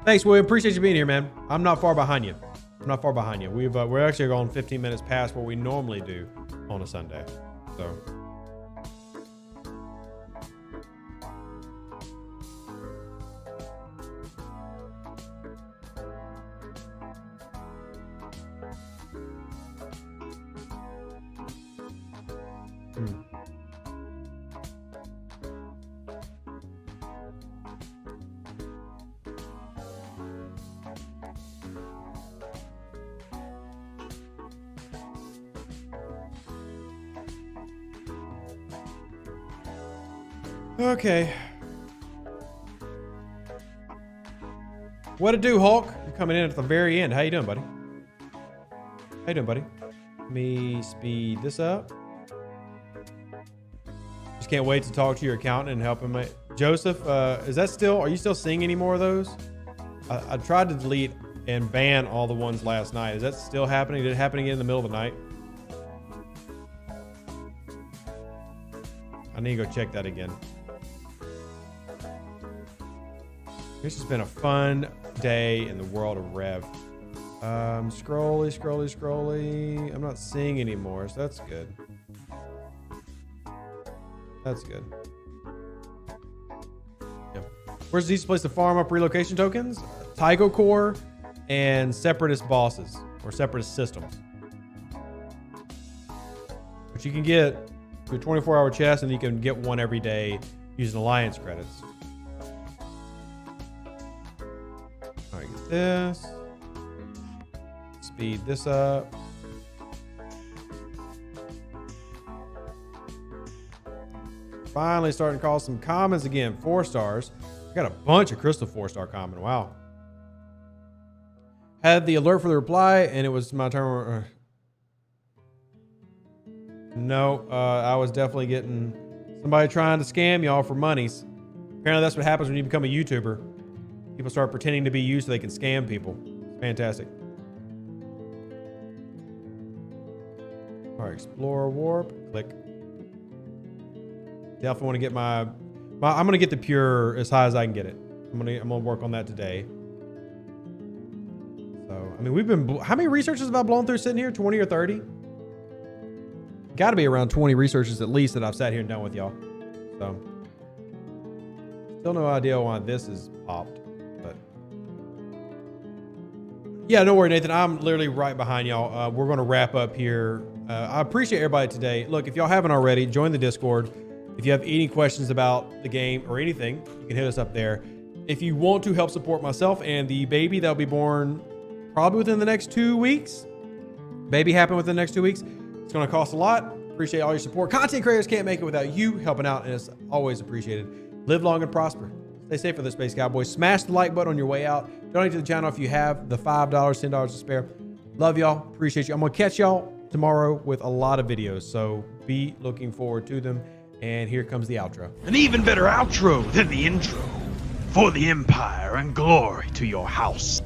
Thanks, William. Appreciate you being here, man. I'm not far behind you. We're actually going 15 minutes past what we normally do on a Sunday. So. Okay. What it do, Hulk? You're coming in at the very end. How you doing, buddy? Let me speed this up. Just can't wait to talk to your accountant and help him. Joseph, are you still seeing any more of those? I tried to delete and ban all the ones last night. Is that still happening? Did it happen again in the middle of the night? I need to go check that again. This has been a fun day in the world of Rev. Scrolly. I'm not seeing anymore, so that's good. Yeah. Where's the easiest place to farm up relocation tokens? Tycho Core and Separatist bosses or Separatist systems. But you can get a 24-hour chest and you can get one every day using Alliance credits. All right, get this. Speed this up. Finally starting to call some commons again. 4 stars. I got a bunch of crystal 4-star common. Wow. Had the alert for the reply and it was my turn. No, I was definitely getting somebody trying to scam y'all for monies. Apparently that's what happens when you become a YouTuber. People start pretending to be you so they can scam people. It's fantastic. All right, explore warp, click. Definitely want to get I'm gonna get the pure as high as I can get it. I'm gonna work on that today. So, I mean, how many researches have I blown through sitting here? 20 or 30? Got to be around 20 researches at least that I've sat here and done with y'all. So, still no idea why this is popped, but yeah, don't worry, Nathan. I'm literally right behind y'all. We're going to wrap up here. I appreciate everybody today. Look, if y'all haven't already, join the Discord. If you have any questions about the game or anything, you can hit us up there. If you want to help support myself and the baby that'll be born probably within the next 2 weeks, baby happen within the next 2 weeks, it's going to cost a lot. Appreciate all your support. Content creators can't make it without you helping out, and it's always appreciated. Live long and prosper. Stay safe for the Space Cowboys. Smash the like button on your way out. Donate to the channel if you have the $5, $10 to spare. Love y'all. Appreciate you. I'm going to catch y'all tomorrow with a lot of videos, so be looking forward to them. And here comes the outro. An even better outro than the intro. For the Empire and glory to your house.